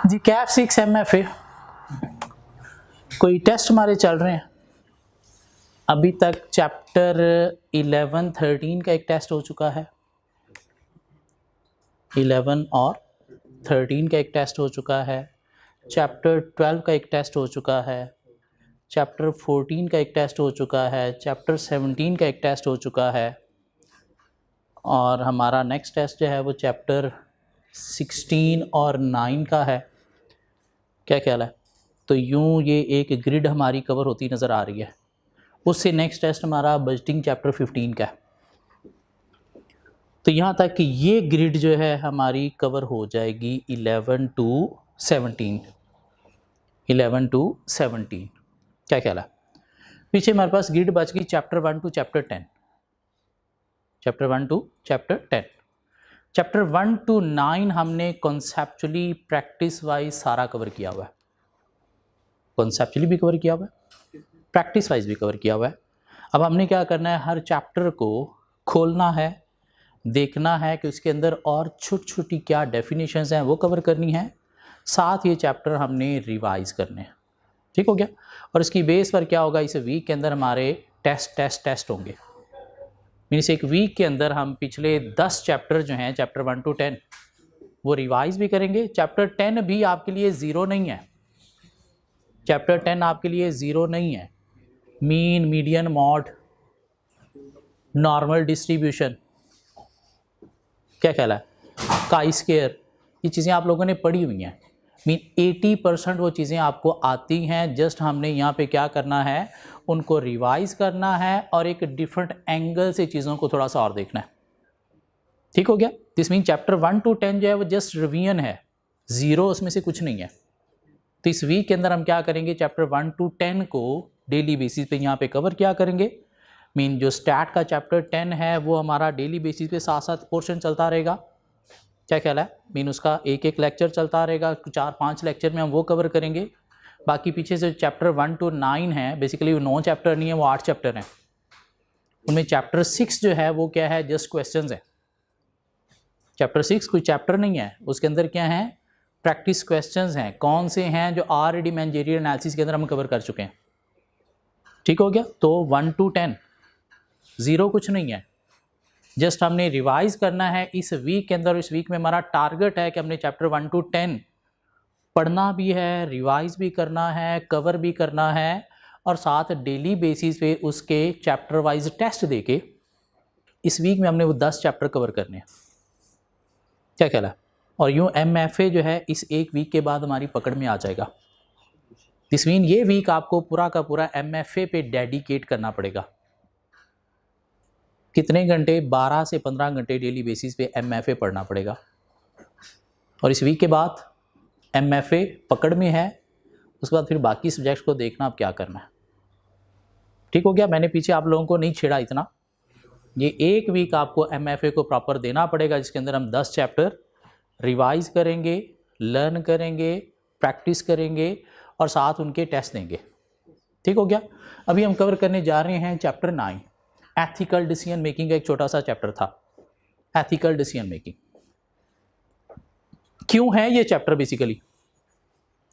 जी Kaif 6 MFA कोई test हमारे चल रहे हैं। अभी तक चैप्टर 11, 13 का एक टेस्ट हो चुका है, 11 और 13 का एक टेस्ट हो चुका है, चैप्टर 12 का एक टेस्ट हो चुका है, चैप्टर 14 का एक टेस्ट हो चुका है, चैप्टर 17 का एक टेस्ट हो चुका है और हमारा नेक्स्ट टेस्ट जो है वो चैप्टर 16 और 9 का है। क्या ख्याल है? तो यूँ ये एक ग्रिड हमारी कवर होती नज़र आ रही है। उससे नेक्स्ट टेस्ट हमारा बजटिंग चैप्टर 15 का है। तो यहाँ तक कि ये ग्रिड जो है हमारी कवर हो जाएगी 11 to 17। क्या ख्याल है? पीछे हमारे पास ग्रिड बच गई chapter 1 to chapter 10। Chapter 1 to chapter 10। Chapter 1 to 9 हमने कॉन्सेप्चुअली प्रैक्टिस वाइज सारा कवर किया हुआ है। कॉन्सेप्चुअली भी कवर किया हुआ है, प्रैक्टिस वाइज भी कवर किया हुआ है। अब हमने क्या करना है, हर चैप्टर को खोलना है, देखना है कि उसके अंदर और छोटी छोटी क्या डेफिनेशंस हैं वो कवर करनी है, साथ ये चैप्टर हमने रिवाइज करने हैं। ठीक हो गया? और इसकी बेस पर क्या होगा, इस वीक के अंदर हमारे टेस्ट होंगे। मीन्स एक वीक के अंदर हम पिछले 10 चैप्टर जो हैं चैप्टर 1 to 10 वो रिवाइज भी करेंगे। चैप्टर 10 भी आपके लिए ज़ीरो नहीं है। चैप्टर 10 आपके लिए ज़ीरो नहीं है। Mean, median, mod, normal distribution, क्या ख्याल है, काई स्क्वायर, ये चीज़ें आप लोगों ने पढ़ी हुई हैं। मीन 80% वो चीज़ें आपको आती हैं। जस्ट हमने यहाँ पे क्या करना है, उनको रिवाइज करना है और एक डिफरेंट एंगल से चीज़ों को थोड़ा सा और देखना है। ठीक हो गया? दिस मीन चैप्टर 1 to 10 जो है वो जस्ट रिवीजन है, ज़ीरो उसमें से कुछ नहीं है। तो इस वीक के अंदर हम क्या करेंगे, चैप्टर 1 to 10 को डेली बेसिस पे यहाँ पे कवर क्या करेंगे। मीन जो स्टैट का चैप्टर 10 है वो हमारा डेली बेसिस पे साथ साथ पोर्शन चलता रहेगा। क्या ख्याल है? मीन उसका एक एक लेक्चर चलता रहेगा, 4-5 लेक्चर में हम वो कवर करेंगे। बाकी पीछे से चैप्टर 1 to 9 है, बेसिकली वो 9 चैप्टर नहीं है, वो 8 चैप्टर हैं। उनमें चैप्टर 6 जो है वो क्या है, जस्ट क्वेश्चंस है। चैप्टर 6 कोई चैप्टर नहीं है, उसके अंदर क्या है, प्रैक्टिस क्वेश्चंस हैं। कौन से हैं? जो ऑलरेडी मैनेजरियल एनालिसिस के अंदर हम कवर कर चुके हैं। ठीक हो गया? तो 1 to 10 ज़ीरो कुछ नहीं है, जस्ट हमने रिवाइज करना है इस वीक के अंदर। इस वीक में हमारा टारगेट है कि हमने चैप्टर 1 to 10 पढ़ना भी है, रिवाइज भी करना है, कवर भी करना है और साथ डेली बेसिस पे उसके चैप्टर वाइज टेस्ट देके इस वीक में हमने वो 10 चैप्टर कवर करने हैं। क्या ख्याल है? और यूँ MFA जो है इस एक वीक के बाद हमारी पकड़ में आ जाएगा। दिस मीन ये वीक आपको पूरा का पूरा MFA पे डेडिकेट करना पड़ेगा। कितने घंटे? 12 से 15 घंटे डेली बेसिस पे MFA पढ़ना पड़ेगा। और इस वीक के बाद MFA पकड़ में है, उसके बाद फिर बाकी सब्जेक्ट्स को देखना अब क्या करना है। ठीक हो गया? मैंने पीछे आप लोगों को नहीं छेड़ा इतना। ये एक वीक आपको MFA को प्रॉपर देना पड़ेगा, जिसके अंदर हम 10 चैप्टर रिवाइज करेंगे, लर्न करेंगे, प्रैक्टिस करेंगे और साथ उनके टेस्ट देंगे। ठीक हो गया? अभी हम कवर करने जा रहे हैं चैप्टर 9। एथिकल डिसीजन मेकिंग का एक छोटा सा चैप्टर था, एथिकल डिसीजन मेकिंग। क्यों है ये चैप्टर? बेसिकली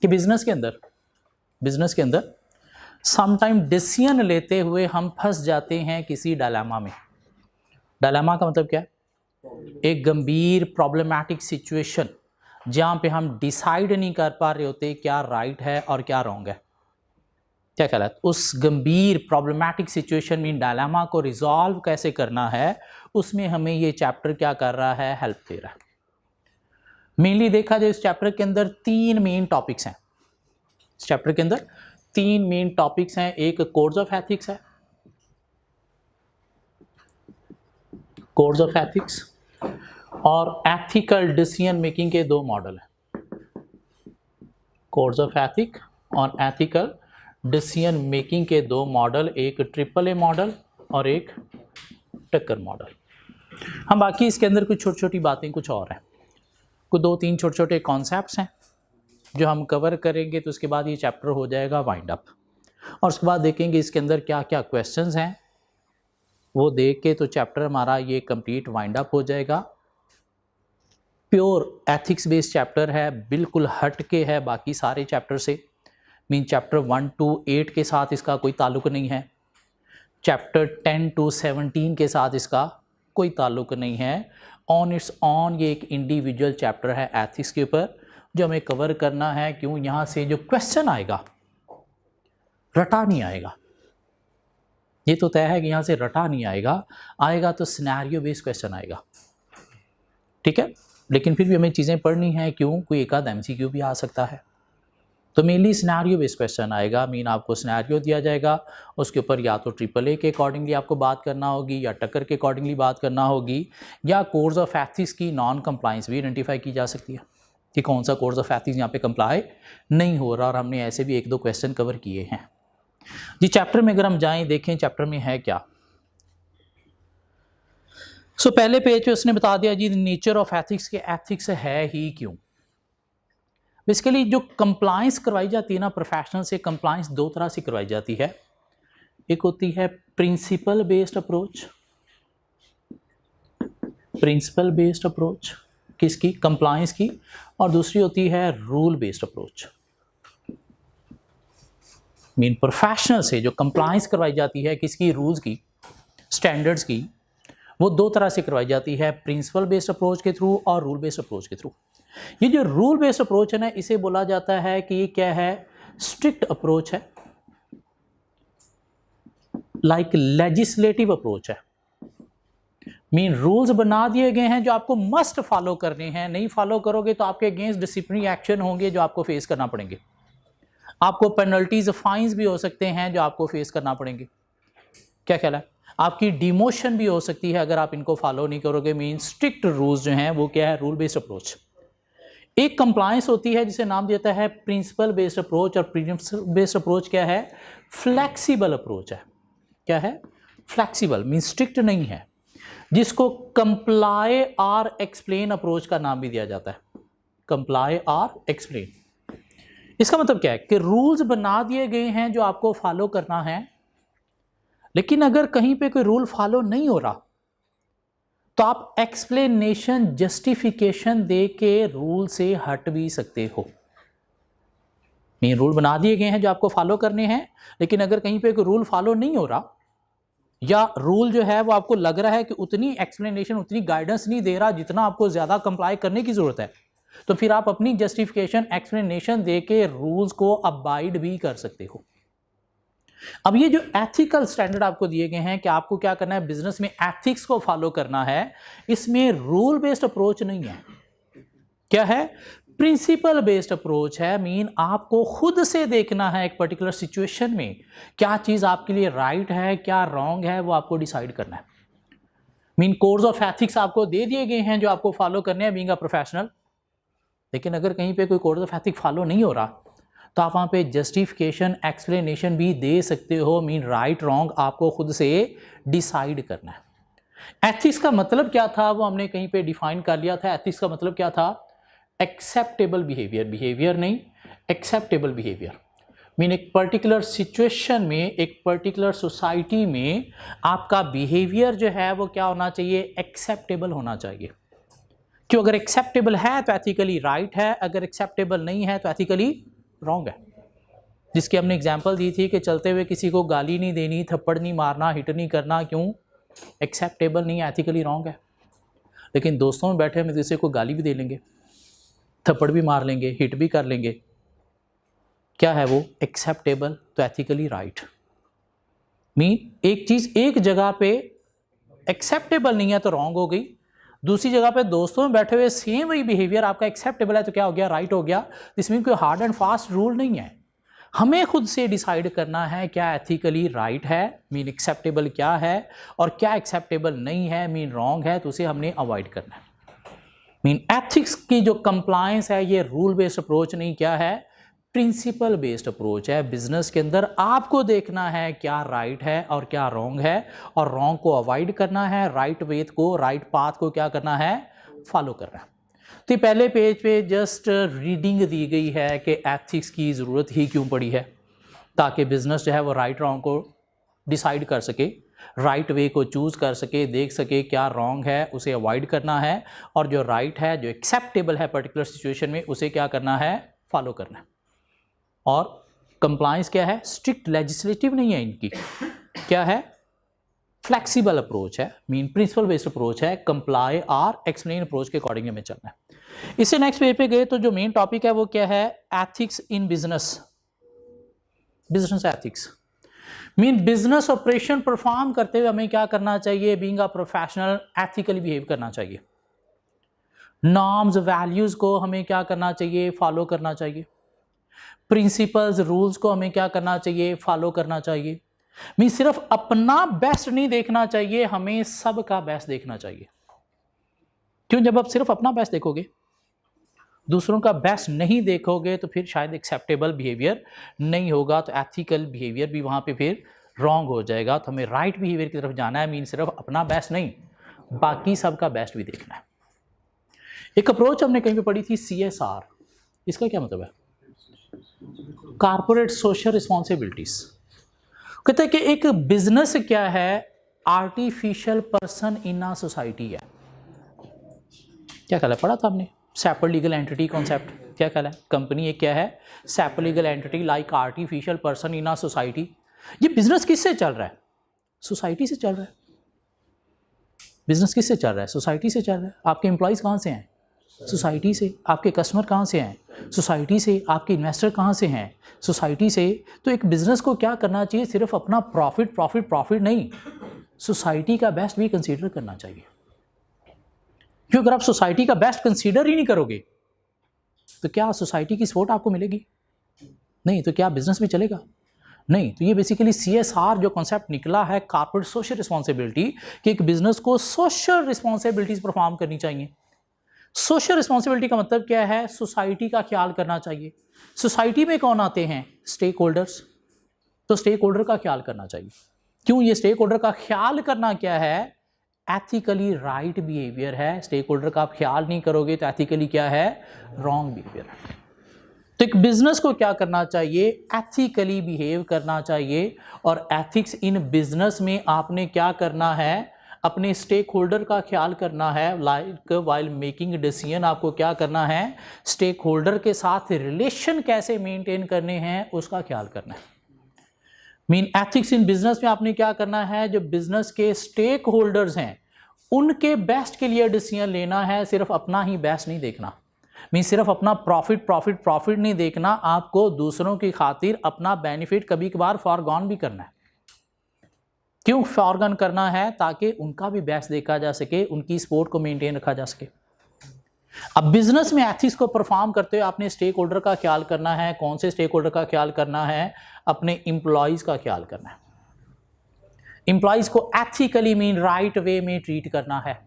कि बिजनेस के अंदर समटाइम डिसीजन लेते हुए हम फंस जाते हैं किसी डायलेमा में। डायलेमा का मतलब क्या है? एक गंभीर प्रॉब्लमैटिक सिचुएशन जहां पे हम डिसाइड नहीं कर पा रहे होते क्या राइट है और क्या रॉन्ग है। क्या ख्याल है? उस गंभीर प्रॉब्लमैटिक सिचुएशन में डायलेमा को रिजॉल्व कैसे करना है, उसमें हमें ये चैप्टर क्या कर रहा है, हेल्प दे रहा है। मेनली देखा जाए इस चैप्टर के अंदर 3 मेन टॉपिक्स हैं। इस चैप्टर के अंदर 3 मेन टॉपिक्स हैं। एक कोड्स ऑफ एथिक्स है, कोड्स ऑफ एथिक्स, और एथिकल डिसीजन मेकिंग के 2 मॉडल हैं, कोड्स ऑफ एथिक और एथिकल डिसीजन मेकिंग के 2 मॉडल, एक AAA मॉडल और एक टक्कर मॉडल। हम बाकी इसके अंदर कुछ छोटी छोटी बातें कुछ और हैं, कुछ 2-3 छोटे छोटे कॉन्सेप्ट्स हैं जो हम कवर करेंगे। तो उसके बाद ये चैप्टर हो जाएगा वाइंड अप और उसके बाद देखेंगे इसके अंदर क्या क्या क्वेश्चंस हैं, वो देख के तो चैप्टर हमारा ये कंप्लीट वाइंड अप हो जाएगा। प्योर एथिक्स बेस्ड चैप्टर है, बिल्कुल हट के है बाकी सारे चैप्टर से। मीन चैप्टर 1 to 8 के साथ इसका कोई ताल्लुक नहीं है, चैप्टर 10 to 17 के साथ इसका कोई ताल्लुक नहीं है। ऑन इट्स ऑन ये एक इंडिविजुअल चैप्टर है एथिक्स के ऊपर जो हमें कवर करना है। क्यों? यहाँ से जो क्वेश्चन आएगा रटा नहीं आएगा, ये तो तय है कि यहाँ से रटा नहीं आएगा, आएगा तो सिनेरियो बेस्ड क्वेश्चन आएगा, ठीक है। लेकिन फिर भी हमें चीज़ें पढ़नी है, क्यों? कोई एक आध MCQ भी आ सकता है, तो मेनली सिनेरियो बेस्ड क्वेश्चन आएगा। मीन आपको सिनेरियो दिया जाएगा, उसके ऊपर या तो AAA के अकॉर्डिंगली आपको बात करना होगी, या टक्कर के अकॉर्डिंगली बात करना होगी, या कोर्स ऑफ एथिक्स की नॉन कंप्लाइंस भी आइडेंटिफाई की जा सकती है कि कौन सा कोर्स ऑफ एथिक्स यहाँ पे कंप्लाई नहीं हो रहा, और हमने ऐसे भी 1-2 क्वेश्चन कवर किए हैं जी। चैप्टर में अगर हम जाएं, देखें चैप्टर में है क्या। पहले पेज पे उसने बता दिया जी नेचर ऑफ एथिक्स के एथिक्स है ही क्यों। बेसिकली जो कंप्लायंस करवाई जाती है ना प्रोफेशनल से, कंप्लायंस 2 तरह से करवाई जाती है। एक होती है principle based approach, principle based approach किसकी? कंप्लायंस की। और दूसरी होती है rule based approach. Mean professional से जो कंप्लायंस करवाई जाती है किसकी? रूल्स की, स्टैंडर्ड्स की, वो 2 तरह से करवाई जाती है, प्रिंसिपल बेस्ड अप्रोच के थ्रू और रूल बेस्ड अप्रोच के थ्रू। ये जो रूल बेस्ड अप्रोच है ना, इसे बोला जाता है कि ये क्या है? स्ट्रिक्ट अप्रोच है, लाइक लेजिस्लेटिव अप्रोच है। मीन रूल्स बना दिए गए हैं जो आपको मस्ट फॉलो करने हैं, नहीं फॉलो करोगे तो आपके अगेंस्ट डिसिप्लिनरी एक्शन होंगे जो आपको फेस करना पड़ेंगे। आपको पेनल्टीज, फाइन्स भी हो सकते हैं जो आपको फेस करना पड़ेंगे। क्या ख्याल है? आपकी डिमोशन भी हो सकती है अगर आप इनको फॉलो नहीं करोगे। मीन स्ट्रिक्ट रूल्स जो हैं वो क्या है? Rule based approach. एक कंप्लायंस होती है जिसे नाम देता है प्रिंसिपल बेस्ड अप्रोच, और प्रिंसिपल बेस्ड अप्रोच क्या है? फ्लेक्सिबल अप्रोच है। क्या है? फ्लेक्सिबल, मीन स्ट्रिक्ट नहीं है, जिसको कंप्लाई और एक्सप्लेन अप्रोच का नाम भी दिया जाता है। कंप्लाई और एक्सप्लेन, इसका मतलब क्या है कि रूल्स बना दिए गए हैं जो आपको फॉलो करना है, लेकिन अगर कहीं पे कोई रूल फॉलो नहीं हो रहा तो आप एक्सप्लेनेशन, जस्टिफिकेशन दे के रूल से हट भी सकते हो। ये रूल बना दिए गए हैं जो आपको फॉलो करने हैं, लेकिन अगर कहीं पे कोई रूल फॉलो नहीं हो रहा, या रूल जो है वो आपको लग रहा है कि उतनी एक्सप्लेनेशन, उतनी गाइडेंस नहीं दे रहा जितना आपको ज़्यादा कंप्लाई करने की ज़रूरत है, तो फिर आप अपनी जस्टिफिकेशन, एक्सप्लेनेशन दे के रूल्स को अबाइड भी कर सकते हो। अब ये जो एथिकल स्टैंडर्ड आपको दिए गए हैं कि आपको क्या करना है, बिजनेस में एथिक्स को फॉलो करना है, इसमें रूल बेस्ड अप्रोच नहीं है। क्या है? प्रिंसिपल बेस्ड अप्रोच है। मीन आपको खुद से देखना है एक पर्टिकुलर सिचुएशन में क्या चीज आपके लिए राइट है, क्या रॉन्ग है, वो आपको डिसाइड करना है। मीन कोर्स ऑफ एथिक्स आपको दे दिए गए हैं जो आपको फॉलो करने हैं बीइंग अ प्रोफेशनल, लेकिन अगर कहीं पे कोई कोर्स ऑफ एथिक्स फॉलो नहीं हो रहा तो आप वहाँ पे जस्टिफिकेशन, एक्सप्लेनेशन भी दे सकते हो। मीन राइट रॉन्ग आपको खुद से डिसाइड करना है। एथिक्स का मतलब क्या था वो हमने कहीं पे डिफाइन कर लिया था। एथिक्स का मतलब क्या था? एक्सेप्टेबल बिहेवियर, बिहेवियर नहीं, एक्सेप्टेबल बिहेवियर। मीन एक पर्टिकुलर सिचुएशन में, एक पर्टिकुलर सोसाइटी में आपका बिहेवियर जो है वो क्या होना चाहिए? एक्सेप्टेबल होना चाहिए। क्यों? अगर एक्सेप्टेबल है तो एथिकली राइट है, अगर एक्सेप्टेबल नहीं है तो एथिकली रॉन्ग है। जिसकी हमने एग्जांपल दी थी कि चलते हुए किसी को गाली नहीं देनी, थप्पड़ नहीं मारना, हिट नहीं करना। क्यों? एक्सेप्टेबल नहीं, एथिकली रॉन्ग है। लेकिन दोस्तों में बैठे हम दूसरे को गाली भी दे लेंगे, थप्पड़ भी मार लेंगे, हिट भी कर लेंगे, क्या है वो? एक्सेप्टेबल, तो एथिकली राइट। मीन एक चीज एक जगह पे एक्सेप्टेबल नहीं है तो रॉन्ग हो गई, दूसरी जगह पे दोस्तों में बैठे हुए सेम वही बिहेवियर आपका एक्सेप्टेबल है तो क्या हो गया? राइट हो गया। दिस मीन कोई हार्ड एंड फास्ट रूल नहीं है, हमें खुद से डिसाइड करना है क्या एथिकली राइट है, मीन एक्सेप्टेबल क्या है, और क्या एक्सेप्टेबल नहीं है, मीन रॉन्ग है, तो उसे हमने अवॉइड करना है। मीन एथिक्स की जो कंप्लायंस है ये रूल बेस्ड अप्रोच नहीं, क्या है? प्रिंसिपल बेस्ड अप्रोच है। बिजनेस के अंदर आपको देखना है क्या राइट है और क्या रॉन्ग है, और रॉन्ग को अवॉइड करना है, राइट वेथ को, राइट पाथ को क्या करना है? फॉलो करना है। तो पहले पेज पे जस्ट रीडिंग दी गई है कि एथिक्स की ज़रूरत ही क्यों पड़ी है, ताकि बिजनेस जो है वो राइट रॉन्ग को डिसाइड कर सके। राइट वे को चूज़ कर सके, देख सके क्या रॉन्ग है उसे अवॉइड करना है, और जो राइट है, जो एक्सेप्टेबल है पर्टिकुलर सिचुएशन में, उसे क्या करना है, फॉलो करना है। और कंप्लायंस क्या है, स्ट्रिक्ट लेजिस्लेटिव नहीं है इनकी, क्या है, फ्लेक्सिबल अप्रोच है, मीन प्रिंसिपल बेस्ड अप्रोच है, कंप्लाई और एक्सप्लेन अप्रोच के अकॉर्डिंग हमें चलना है। इससे नेक्स्ट पेज पे गए तो जो मेन टॉपिक है वो क्या है, ethics in business, business ethics. Mean business operation perform करते हुए हमें क्या करना चाहिए, being a professional ethically behave करना चाहिए, नॉर्म्स वैल्यूज को हमें क्या करना चाहिए, फॉलो करना चाहिए, प्रिंसिपल्स रूल्स को हमें क्या करना चाहिए, फॉलो करना चाहिए। मीन सिर्फ अपना बेस्ट नहीं देखना चाहिए, हमें सबका बेस्ट देखना चाहिए। क्यों, जब आप सिर्फ अपना बेस्ट देखोगे, दूसरों का बेस्ट नहीं देखोगे, तो फिर शायद एक्सेप्टेबल बिहेवियर नहीं होगा, तो एथिकल बिहेवियर भी वहाँ पे फिर रॉन्ग हो जाएगा। तो हमें राइट बिहेवियर की तरफ जाना है, मीन सिर्फ अपना बेस्ट नहीं, बाकी सबका बेस्ट भी देखना है। एक अप्रोच हमने कहीं पे पढ़ी थी, CSR, इसका क्या मतलब है, कॉर्पोरेट सोशल रिस्पॉन्सिबिलिटीज। कहते हैं कि एक बिजनेस क्या है, artificial person in a society है। क्या कहला, पढ़ा था हमने, सेपरेट लीगल एंटिटी कॉन्सेप्ट, क्या कहला है, कंपनी एक क्या है, separate legal entity like artificial person in a society. ये बिजनेस किससे चल रहा है, सोसाइटी से चल रहा है। बिजनेस किससे चल रहा है, सोसाइटी से चल रहा है। आपके एम्प्लॉयज कहाँ से हैं, सोसाइटी से। आपके कस्टमर कहाँ से हैं, सोसाइटी से। आपके इन्वेस्टर कहाँ से हैं, सोसाइटी से। तो एक बिजनेस को क्या करना चाहिए, सिर्फ अपना प्रॉफिट प्रॉफिट प्रॉफिट नहीं, सोसाइटी का बेस्ट भी कंसीडर करना चाहिए। क्योंकि अगर आप सोसाइटी का बेस्ट कंसीडर ही नहीं करोगे, तो क्या सोसाइटी की सपोर्ट आपको मिलेगी, नहीं, तो क्या बिजनेस भी चलेगा, नहीं। तो ये बेसिकली CSR जो कॉन्सेप्ट निकला है, कॉर्पोरेट सोशल रिस्पॉन्सिबिलिटी, कि एक बिजनेस को सोशल रिस्पॉन्सिबिलिटीज परफॉर्म करनी चाहिए। सोशल रिस्पॉन्सिबिलिटी का मतलब क्या है, सोसाइटी का ख्याल करना चाहिए। सोसाइटी में कौन आते हैं, स्टेक होल्डर्स, तो स्टेक होल्डर का ख्याल करना चाहिए। क्यों, ये स्टेक होल्डर का ख्याल करना क्या है, एथिकली राइट बिहेवियर है। स्टेक होल्डर का आप ख्याल नहीं करोगे तो एथिकली क्या है, रॉन्ग बिहेवियर है। तो एक बिजनेस को क्या करना चाहिए, एथिकली बिहेव करना चाहिए। और एथिक्स इन बिजनेस में आपने क्या करना है, अपने स्टेक होल्डर का ख्याल करना है। लाइक वाइल मेकिंग डिसीजन आपको क्या करना है, स्टेक होल्डर के साथ रिलेशन कैसे मेंटेन करने हैं उसका ख्याल करना है। मीन एथिक्स इन बिजनेस में आपने क्या करना है, जो बिजनेस के स्टेक होल्डर्स हैं उनके बेस्ट के लिए डिसीजन लेना है, सिर्फ अपना ही बेस्ट नहीं देखना। मीन सिर्फ अपना प्रॉफिट प्रॉफिट प्रॉफिट नहीं देखना, आपको दूसरों की खातिर अपना बेनिफिट कभी कभार फॉरगॉन भी करना है। क्यों फॉरगॉन करना है, ताकि उनका भी बेस्ट देखा जा सके, उनकी सपोर्ट को मेंटेन रखा जा सके। अब बिजनेस में एथिक्स को परफॉर्म करते हुए आपने स्टेक होल्डर का ख्याल करना है। कौन से स्टेक होल्डर का ख्याल करना है, अपने इंप्लॉइज का ख्याल करना है। इंप्लॉइज को एथिकली मीन राइट वे में ट्रीट करना है,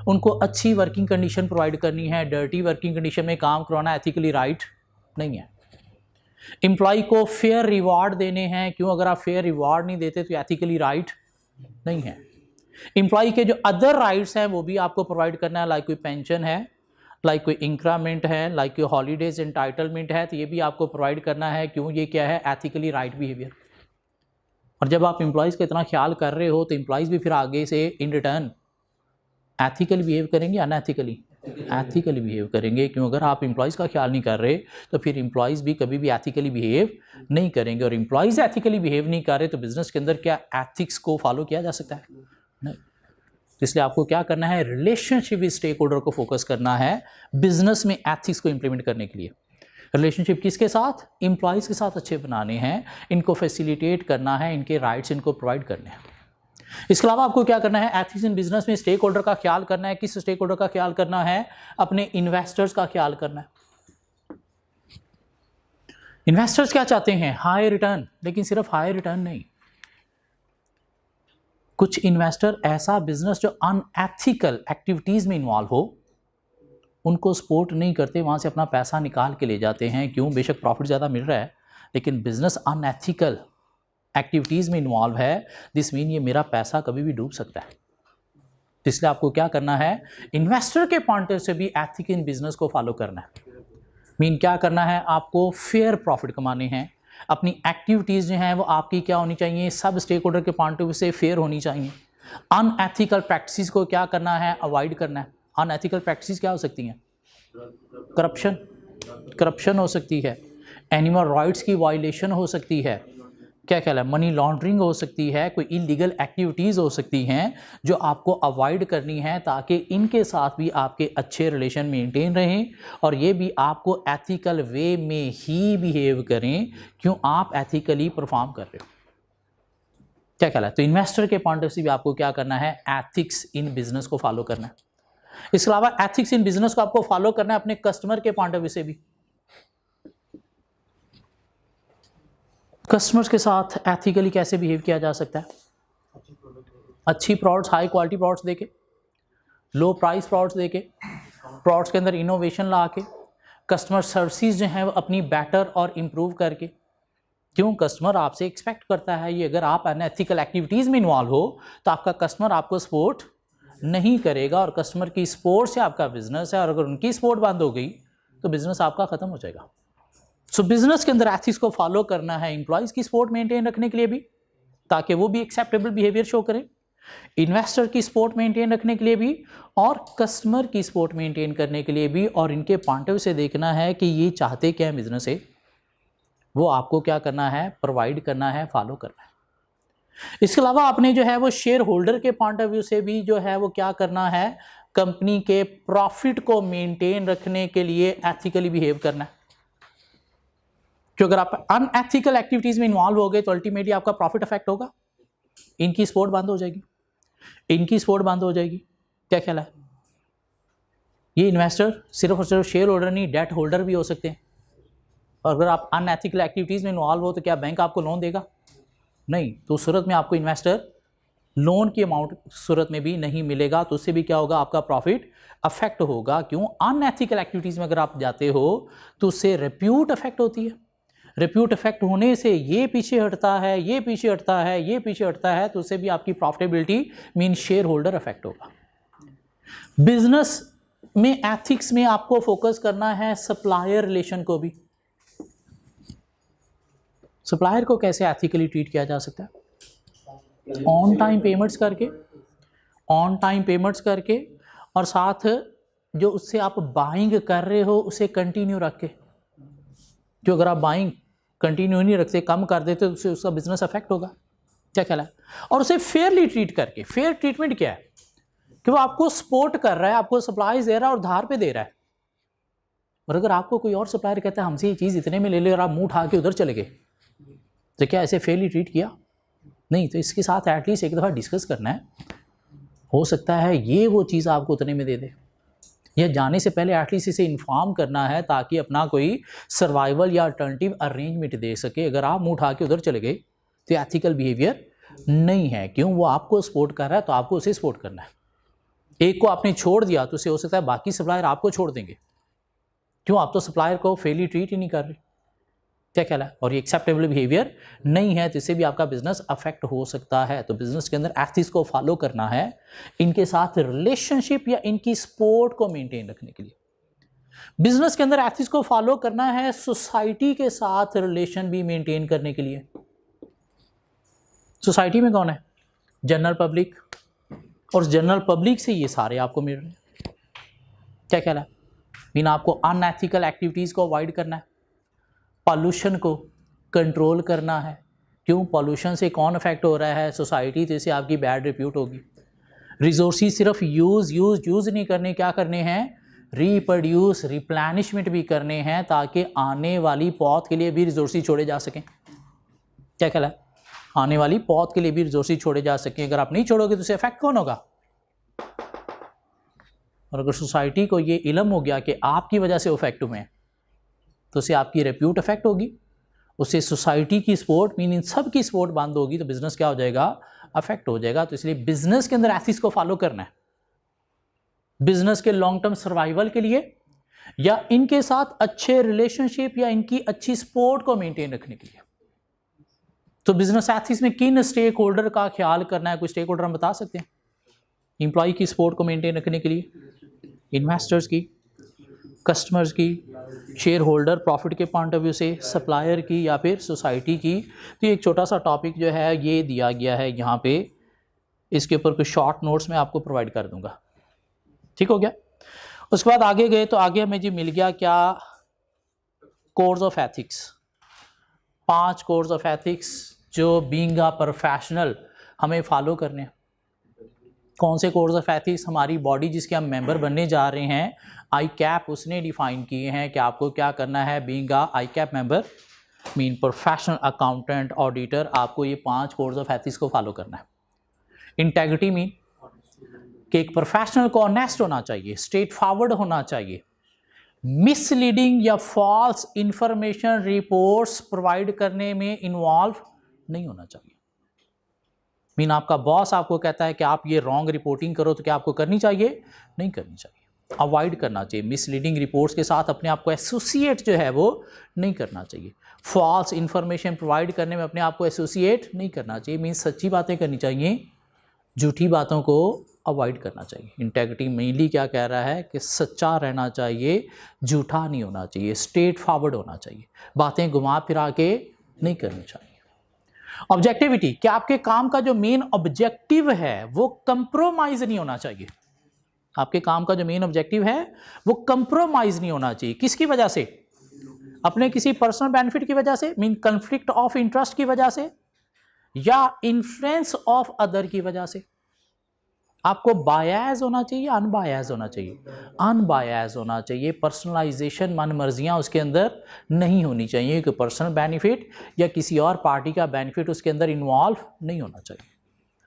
उनको अच्छी वर्किंग कंडीशन प्रोवाइड करनी है। डर्टी वर्किंग कंडीशन में काम करवाना एथिकली राइट नहीं है। इंप्लॉय को फेयर रिवॉर्ड देने हैं, क्यों, अगर आप फेयर रिवॉर्ड नहीं देते तो एथिकली राइट नहीं है। इंप्लॉय के जो अदर राइट्स हैं वो भी आपको प्रोवाइड करना है, लाइक कोई पेंशन है, लाइक कोई इंक्रीमेंट है, लाइक कोई हॉलीडेज एंटाइटलमेंट है, तो ये भी आपको प्रोवाइड करना है। क्यों, ये क्या है, एथिकली राइट बिहेवियर। और जब आप इंप्लॉयज़ का इतना ख्याल कर रहे हो तो इंप्लॉयज़ भी फिर आगे से इन रिटर्न एथिकली बिहेव करेंगे, अनएथिकली एथिकली बिहेव करेंगे। क्यों, अगर आप इंप्लॉयज़ का ख्याल नहीं कर रहे तो फिर इंप्लॉयज़ भी कभी भी एथिकली बिहेव नहीं करेंगे। और इंप्लॉयज़ एथिकली बिहेव नहीं कर रहे तो बिजनेस के अंदर क्या एथिक्स को फॉलो किया जा सकता है, नहीं। इसलिए आपको क्या करना है, रिलेशनशिप विद स्टेक होल्डर को फोकस करना है बिजनेस में एथिक्स को इंप्लीमेंट करने के लिए। रिलेशनशिप किसके साथ, इंप्लॉयज़ के साथ अच्छे बनाने हैं, इनको फैसिलिटेट करना है, इनके राइट्स इनको प्रोवाइड करने हैं। इसके अलावा आपको क्या करना है, एथिक्स इन बिजनेस में स्टेक होल्डर का ख्याल करना है। किस स्टेक होल्डर का ख्याल करना है, अपने इन्वेस्टर्स का ख्याल करना है। इन्वेस्टर्स क्या चाहते हैं, हाई रिटर्न, लेकिन सिर्फ हाई रिटर्न नहीं। कुछ इन्वेस्टर ऐसा बिजनेस जो अनएथिकल एक्टिविटीज में इन्वॉल्व हो उनको सपोर्ट नहीं करते, वहां से अपना पैसा निकाल के ले जाते हैं। क्यों, बेशक प्रॉफिट ज़्यादा मिल रहा है लेकिन बिजनेस अनएथिकल एक्टिविटीज़ में इन्वॉल्व है, दिस मीन ये मेरा पैसा कभी भी डूब सकता है। इसलिए आपको क्या करना है, इन्वेस्टर के पॉइंट से भी एथिकल इन बिजनेस को फॉलो करना है। मीन क्या करना है, आपको फेयर प्रॉफिट कमाने हैं, अपनी एक्टिविटीज़ जो हैं वो आपकी क्या होनी चाहिए, सब स्टेक होल्डर के पॉइंट ऑफ व्यू से फेयर होनी चाहिए। अनएथिकल प्रैक्टिसेस को क्या करना है, अवॉइड करना है। अनएथिकल प्रैक्टिसेस क्या हो सकती हैं, करप्शन हो सकती है, एनिमल राइट्स की वायलेशन हो सकती है, क्या ख्याल है, मनी लॉन्ड्रिंग हो सकती है, कोई इलीगल एक्टिविटीज़ हो सकती हैं जो आपको अवॉइड करनी है ताकि इनके साथ भी आपके अच्छे रिलेशन मेंटेन रहें और ये भी आपको एथिकल वे में ही बिहेव करें, क्यों आप एथिकली परफॉर्म कर रहे हो। क्या ख्याल है। तो इन्वेस्टर के पॉइंट ऑफ व्यू से भी आपको क्या करना है, एथिक्स इन बिजनेस को फॉलो करना है। इसके अलावा एथिक्स इन बिजनेस को आपको फॉलो करना है अपने कस्टमर के पॉइंट ऑफ व्यू से भी। कस्टमर्स के साथ एथिकली कैसे बिहेव किया जा सकता है, अच्छी प्रोडक्ट्स, हाई क्वालिटी प्रोडक्ट्स देके, लो प्राइस प्रोडक्ट्स देके, प्रोडक्ट्स के अंदर इनोवेशन ला के, कस्टमर सर्विसेज जो है वो अपनी बेटर और इम्प्रूव करके। क्यों, कस्टमर आपसे एक्सपेक्ट करता है ये, अगर आप अनएथिकल एक्टिविटीज़ में इन्वॉल्व हो तो आपका कस्टमर आपको सपोर्ट नहीं करेगा और कस्टमर की सपोर्ट से आपका बिजनेस है, और अगर उनकी सपोर्ट बंद हो गई तो बिजनेस आपका ख़त्म हो जाएगा। सो बिजनेस के अंदर एथिक्स को फॉलो करना है एम्प्लॉयज़ की सपोर्ट मेंटेन रखने के लिए भी, ताकि वो भी एक्सेप्टेबल बिहेवियर शो करें, इन्वेस्टर की सपोर्ट मेंटेन रखने के लिए भी और कस्टमर की सपोर्ट मेंटेन करने के लिए भी, और इनके पॉइंट ऑफ व्यू से देखना है कि ये चाहते क्या है बिजनेस से, वो आपको क्या करना है, प्रोवाइड करना है, फॉलो करना है। इसके अलावा आपने जो है वो शेयर होल्डर के पॉइंट ऑफ व्यू से भी जो है वो क्या करना है, कंपनी के प्रॉफिट को मेंटेन रखने के लिए एथिकली बिहेव करना है। क्योंकि अगर आप अनएथिकल एक्टिविटीज में इन्वॉल्व हो गए तो अल्टीमेटली आपका प्रॉफिट अफेक्ट होगा, इनकी सपोर्ट बंद हो जाएगी, इनकी सपोर्ट बंद हो जाएगी। क्या ख्याल है। ये इन्वेस्टर सिर्फ और सिर्फ शेयर होल्डर नहीं, डेट होल्डर भी हो सकते हैं। और अगर आप अनएथिकल एक्टिविटीज़ में इन्वॉल्व हो तो क्या बैंक आपको लोन देगा, नहीं, तो उस सूरत में आपको इन्वेस्टर लोन की अमाउंट सूरत में भी नहीं मिलेगा, तो उससे भी क्या होगा, आपका प्रॉफिट अफेक्ट होगा। क्यों, अनएथिकल एक्टिविटीज़ में अगर आप जाते हो तो उससे रेप्यूट अफेक्ट होती है, रेप्यूट इफेक्ट होने से ये पीछे हटता है, ये पीछे हटता है, ये पीछे हटता है, तो उससे भी आपकी profitability mean share holder effect होगा। बिजनेस में एथिक्स में आपको फोकस करना है सप्लायर रिलेशन को भी। सप्लायर को कैसे एथिकली ट्रीट किया जा सकता है, ऑन टाइम पेमेंट्स करके, ऑन टाइम पेमेंट्स करके, और साथ जो उससे आप बाइंग कर रहे हो उसे कंटिन्यू रख के। जो अगर आप बाइंग कंटिन्यू नहीं रखते, कम कर देते, तो उससे उसका बिजनेस अफेक्ट होगा। क्या ख्याल है। और उसे फेयरली ट्रीट करके, फेयर ट्रीटमेंट क्या है कि वो आपको सपोर्ट कर रहा है, आपको सप्लाईज दे रहा है और धार पे दे रहा है। और अगर आपको कोई और सप्लायर कहता है हमसे ये चीज़ इतने में ले ले और आप मुंह उठा के उधर चले गए, तो क्या ऐसे फेयरली ट्रीट किया, नहीं। तो इसके साथ एटलीस्ट एक दफ़ा डिस्कस करना है, हो सकता है ये वो चीज़ आपको उतने में दे दे, या जाने से पहले एटलीस्ट इसे इन्फॉर्म करना है ताकि अपना कोई सर्वाइवल या अल्टरनेटिव अरेंजमेंट दे सके। अगर आप मुंह उठा के उधर चले गए तो एथिकल बिहेवियर नहीं है। क्यों, वो आपको सपोर्ट कर रहा है तो आपको उसे सपोर्ट करना है। एक को आपने छोड़ दिया तो उसे हो सकता है बाकी सप्लायर आपको छोड़ देंगे। क्यों, आप तो सप्लायर को फेयरली ट्रीट ही नहीं कर रहे। क्या ख्याल है। और ये एक्सेप्टेबल बिहेवियर नहीं है, तो इससे भी आपका बिजनेस अफेक्ट हो सकता है। तो बिजनेस के अंदर एथिक्स को फॉलो करना है, इनके साथ रिलेशनशिप या इनकी सपोर्ट को मेंटेन रखने के लिए। बिजनेस के अंदर एथिक्स को फॉलो करना है सोसाइटी के साथ रिलेशन भी मेंटेन करने के लिए। सोसाइटी में कौन है, जनरल पब्लिक, और जनरल पब्लिक से ये सारे आपको मिल रहे हैं। क्या ख्याल है। मीन आपको अनएथिकल एक्टिविटीज़ को अवॉइड करना है, पॉल्यूशन को कंट्रोल करना है। क्यों, पॉल्यूशन से कौन अफेक्ट हो रहा है, सोसाइटी, तो इससे आपकी बैड रिप्यूट होगी। रिसोर्सेज सिर्फ यूज़ नहीं करने, क्या करने हैं, रीप्रोड्यूस, रिप्लेनिशमेंट भी करने हैं, ताकि आने वाली पौध के लिए भी रिसोर्सेज छोड़े जा सकें। क्या ख्याल है, आने वाली पौध के लिए भी रिसोर्सेज छोड़े जा सकें। अगर आप नहीं छोड़ोगे तो उससे अफेक्ट कौन होगा। और अगर सोसाइटी को ये इल्म हो गया कि आपकी वजह से अफेक्ट हुए हैं, तो उससे आपकी रेप्यूट अफेक्ट होगी, उससे सोसाइटी की सपोर्ट मीन इन सब की सपोर्ट बंद होगी, तो बिजनेस क्या हो जाएगा, अफेक्ट हो जाएगा। तो इसलिए बिजनेस के अंदर एथिक्स को फॉलो करना है, बिजनेस के लॉन्ग टर्म सर्वाइवल के लिए, या इनके साथ अच्छे रिलेशनशिप या इनकी अच्छी सपोर्ट को मेंटेन रखने के लिए। तो बिजनेस एथिक्स में किन स्टेक होल्डर का ख्याल करना है, कोई स्टेक होल्डर हम बता सकते हैं। एम्प्लॉय की सपोर्ट को मेंटेन रखने के लिए, इन्वेस्टर्स की, कस्टमर्स की, शेयर होल्डर प्रॉफिट के पॉइंट ऑफ व्यू से, सप्लायर की या फिर सोसाइटी की। तो एक छोटा सा टॉपिक जो है ये दिया गया है यहाँ पे, इसके ऊपर कुछ शॉर्ट नोट्स मैं आपको प्रोवाइड कर दूंगा। ठीक हो गया। उसके बाद आगे गए तो आगे हमें जी मिल गया क्या, codes of ethics. 5 codes of ethics जो बीइंग अ प्रोफेशनल हमें फॉलो करने हैं। कौन से कोड्स ऑफ एथिक्स? हमारी बॉडी जिसके हम मेंबर बनने जा रहे हैं, आई कैप उसने डिफाइन किए हैं कि आपको क्या करना है being a I cap member, mean professional accountant, auditor, आपको ये 5 कोड्स ऑफ एथिक्स को फॉलो करना है। इंटेग्रिटी मीन कि एक प्रोफेशनल को ऑनेस्ट होना चाहिए, स्ट्रेट फॉरवर्ड होना चाहिए, मिसलीडिंग या फॉल्स इंफॉर्मेशन रिपोर्ट्स प्रोवाइड करने में इन्वॉल्व नहीं होना चाहिए। मीन आपका बॉस आपको कहता है कि आप ये रॉन्ग रिपोर्टिंग करो, तो क्या आपको करनी चाहिए? नहीं करनी चाहिए, अवॉइड करना चाहिए। मिसलीडिंग रिपोर्ट्स के साथ अपने आप को एसोसिएट जो है वो नहीं करना चाहिए। फॉल्स इंफॉर्मेशन प्रोवाइड करने में अपने आप को एसोसिएट नहीं करना चाहिए। मीन सच्ची बातें करनी चाहिए, झूठी बातों को अवॉइड करना चाहिए। इंटेग्रिटी मेनली क्या कह रहा है कि सच्चा रहना चाहिए, झूठा नहीं होना चाहिए, स्ट्रेट फॉरवर्ड होना चाहिए, बातें घुमा फिरा के नहीं करनी चाहिए। ऑब्जेक्टिविटी, कि आपके काम का जो मेन ऑब्जेक्टिव है वो कंप्रोमाइज नहीं होना चाहिए। आपके काम का जो मेन ऑब्जेक्टिव है वो कंप्रोमाइज नहीं होना चाहिए। किसकी वजह से? अपने किसी पर्सनल बेनिफिट की वजह से, मीन कॉन्फ्लिक्ट ऑफ इंटरेस्ट की वजह से, या इन्फ्लुएंस ऑफ अदर की वजह से। आपको बायस होना चाहिए, अनबायस होना चाहिए? अनबायस होना चाहिए। पर्सनलाइजेशन, मन मर्जियाँ उसके अंदर नहीं होनी चाहिए कि पर्सनल बेनिफिट या किसी और पार्टी का बेनिफिट उसके अंदर इन्वॉल्व नहीं होना चाहिए।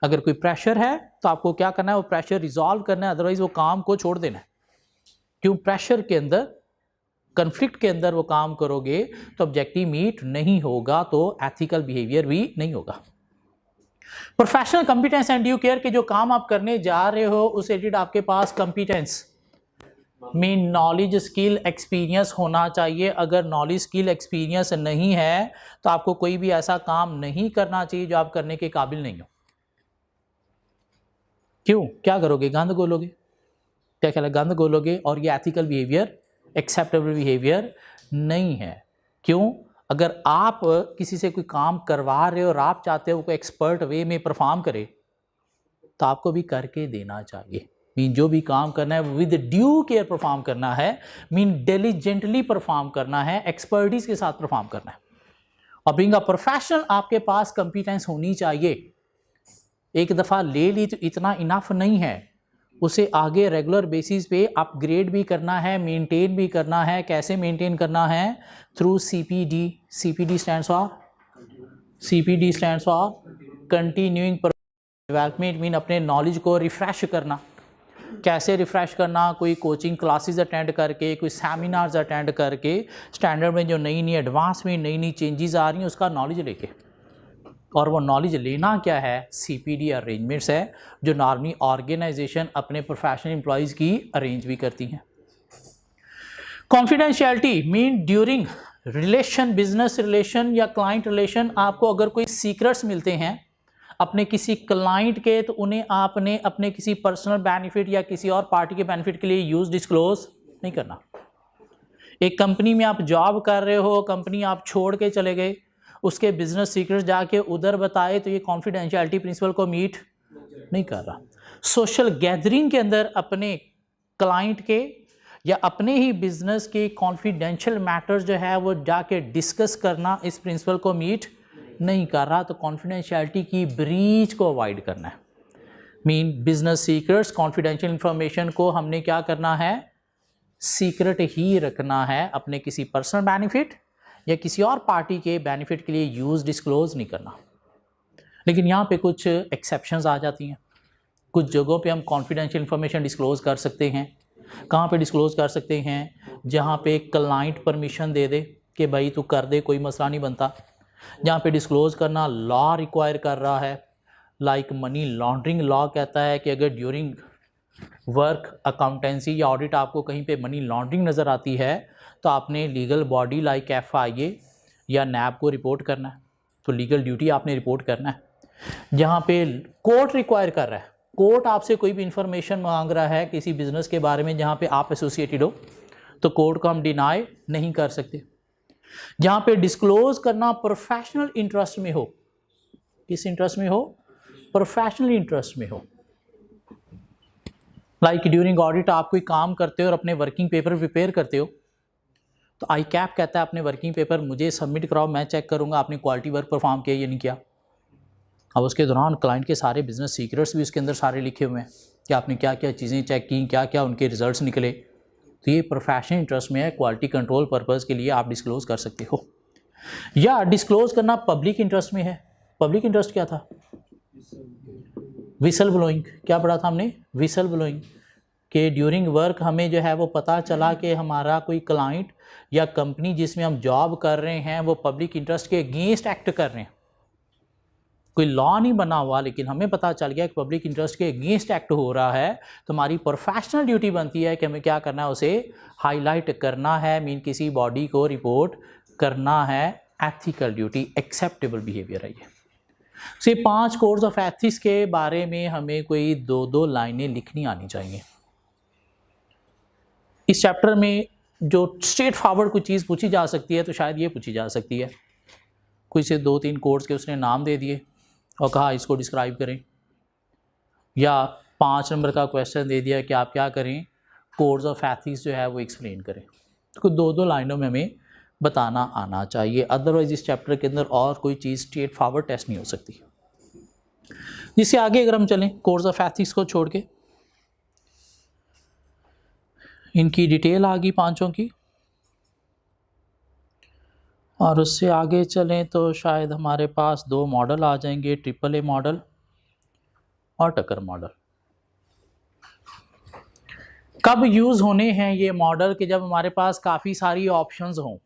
अगर कोई प्रेशर है तो आपको क्या करना है, वो प्रेशर रिजॉल्व करना है, अदरवाइज वो काम को छोड़ देना है। क्यों? प्रेशर के अंदर, कन्फ्लिक्ट के अंदर वो काम करोगे तो ऑब्जेक्टिव मीट नहीं होगा, तो एथिकल बिहेवियर भी नहीं होगा। Professional competence and due care, के जो काम आप करने जा रहे हो उस रिलेटेड आपके पास competence mean knowledge, skill, experience होना चाहिए। अगर नॉलेज, स्किल, एक्सपीरियंस नहीं है तो आपको कोई भी ऐसा काम नहीं करना चाहिए जो आप करने के काबिल नहीं हो। क्यों? क्या करोगे? गंद गोलोगे। क्या ख्याल है? गंद गोलोगे, और ये एथिकल बिहेवियर, एक्सेप्टेबल बिहेवियर नहीं है। क्यों? अगर आप किसी से कोई काम करवा रहे हो और आप चाहते हो कोई एक्सपर्ट वे में परफॉर्म करे, तो आपको भी करके देना चाहिए। मीन जो भी काम करना है विद ड्यू केयर परफॉर्म करना है, मीन डिलीजेंटली परफॉर्म करना है, एक्सपर्टीज के साथ परफॉर्म करना है। और बीइंग अ प्रोफेशनल आपके पास कंपिटेंस होनी चाहिए। एक दफ़ा ले ली तो इतना इनफ नहीं है, उसे आगे रेगुलर बेसिस पे अपग्रेड भी करना है, मेंटेन भी करना है। कैसे मेंटेन करना है? Through CPD। CPD stands for continuing development, mean अपने नॉलेज को रिफ्रेश करना। कैसे रिफ्रेश करना? कोई कोचिंग क्लासेस अटेंड करके, कोई सेमिनार्स अटेंड करके, स्टैंडर्ड में जो नई नई एडवांस में नई नई चेंजेस आ रही हैं उसका नॉलेज लेके। और वो नॉलेज लेना क्या है? CPD अरेंजमेंट्स है जो नॉर्मली ऑर्गेनाइजेशन अपने प्रोफेशनल एम्प्लॉयज़ की अरेंज भी करती हैं। Confidentiality mean during relation, business relation या क्लाइंट रिलेशन, आपको अगर कोई सीक्रेट्स मिलते हैं अपने किसी क्लाइंट के, तो उन्हें आपने अपने किसी पर्सनल बेनिफिट या किसी और पार्टी के बेनिफिट के लिए यूज डिस्क्लोज नहीं करना। एक कंपनी में आप जॉब कर रहे हो, कंपनी आप छोड़ के चले गए, उसके बिजनेस सीक्रेट्स जाके उधर बताए, तो ये कॉन्फिडेंशियलिटी प्रिंसिपल को मीट नहीं कर रहा। सोशल गैदरिंग के अंदर अपने क्लाइंट के या अपने ही बिजनेस के कॉन्फिडेंशियल मैटर्स जो है वो जाके डिस्कस करना इस प्रिंसिपल को मीट नहीं कर रहा, तो कॉन्फिडेंशियलिटी की ब्रीच को अवॉइड करना है। Mean business secrets, confidential information को हमने क्या करना है? सीक्रेट ही रखना है, अपने किसी पर्सनल बेनिफिट या किसी और पार्टी के बेनिफिट के लिए यूज डिस्क्लोज नहीं करना। लेकिन यहाँ पे कुछ एक्सेप्शंस आ जाती हैं। कुछ जगहों पे हम कॉन्फिडेंशियल इंफॉर्मेशन डिस्क्लोज कर सकते हैं। कहाँ पे डिस्क्लोज कर सकते हैं? जहाँ पे क्लाइंट परमिशन दे दे कि भाई तू कर दे, कोई मसला नहीं बनता। जहाँ पे डिस्क्लोज करना लॉ रिक्वायर कर रहा है, लाइक मनी लॉन्ड्रिंग लॉ कहता है कि अगर ड्यूरिंग वर्क अकाउंटेंसी या ऑडिट आपको कहीं पे मनी लॉन्ड्रिंग नज़र आती है तो आपने लीगल बॉडी लाइक FIA या NAB को रिपोर्ट करना है। तो लीगल ड्यूटी आपने रिपोर्ट करना है। जहाँ पे कोर्ट रिक्वायर कर रहा है, कोर्ट आपसे कोई भी इंफॉर्मेशन मांग रहा है किसी बिजनेस के बारे में जहाँ पे आप एसोसिएटेड हो, तो कोड को हम डिनाई नहीं कर सकते। जहां पे डिस्क्लोज करना प्रोफेशनल इंटरेस्ट में हो, किस इंटरेस्ट में हो? प्रोफेशनल इंटरेस्ट में हो। लाइक ड्यूरिंग ऑडिट आप कोई काम करते हो और अपने वर्किंग पेपर प्रिपेयर करते हो, तो आई कैप कहता है अपने वर्किंग पेपर मुझे सबमिट कराओ, मैं चेक करूंगा आपने क्वालिटी वर्क परफॉर्म किया या नहीं किया। अब उसके दौरान क्लाइंट के सारे बिजनेस सीक्रेट्स भी उसके अंदर सारे लिखे हुए हैं कि आपने क्या क्या चीज़ें चेक की, क्या क्या उनके रिजल्ट्स निकले। तो ये प्रोफेशनल इंटरेस्ट में है, क्वालिटी कंट्रोल पर्पज़ के लिए आप डिस्क्लोज कर सकते हो। या डिस्क्लोज करना पब्लिक इंटरेस्ट में है। पब्लिक इंटरेस्ट क्या था? Whistle blowing. क्या पढ़ा था हमने? विसल ब्लोइंग के ड्यूरिंग वर्क हमें जो है वो पता चला कि हमारा कोई क्लाइंट या कंपनी जिसमें हम जॉब कर रहे हैं वो पब्लिक इंटरेस्ट के अगेंस्ट एक्ट कर रहे हैं। कोई लॉ नहीं बना हुआ, लेकिन हमें पता चल गया कि पब्लिक इंटरेस्ट के अगेंस्ट एक्ट हो रहा है, तो हमारी प्रोफेशनल ड्यूटी बनती है कि हमें क्या करना है, उसे हाईलाइट करना है, मीन किसी बॉडी को रिपोर्ट करना है। एथिकल ड्यूटी, एक्सेप्टेबल बिहेवियर है ये। से 5 कोड्स ऑफ एथिक्स के बारे में हमें कोई 2-2 लाइनें लिखनी आनी चाहिए। इस चैप्टर में जो स्ट्रेट फॉरवर्ड कोई चीज़ पूछी जा सकती है तो शायद ये पूछी जा सकती है, कोई से 2-3 कोड्स के उसने नाम दे दिए और कहा इसको डिस्क्राइब करें, या 5 नंबर का क्वेश्चन दे दिया कि आप क्या करें, कोड्स ऑफ एथिक्स जो है वो एक्सप्लेन करें। तो कोई 2-2 लाइनों में हमें बताना आना चाहिए, अदरवाइज इस चैप्टर के अंदर और कोई चीज़ स्ट्रेट फॉरवर्ड टेस्ट नहीं हो सकती। जिससे आगे अगर हम चलें कोड्स ऑफ एथिक्स को छोड़ के, इनकी डिटेल आ गई 5 की, और उससे आगे चलें तो शायद हमारे पास 2 मॉडल आ जाएंगे, AAA मॉडल और टकर मॉडल। कब यूज़ होने हैं ये मॉडल? कि जब हमारे पास काफ़ी सारी ऑप्शंस हों,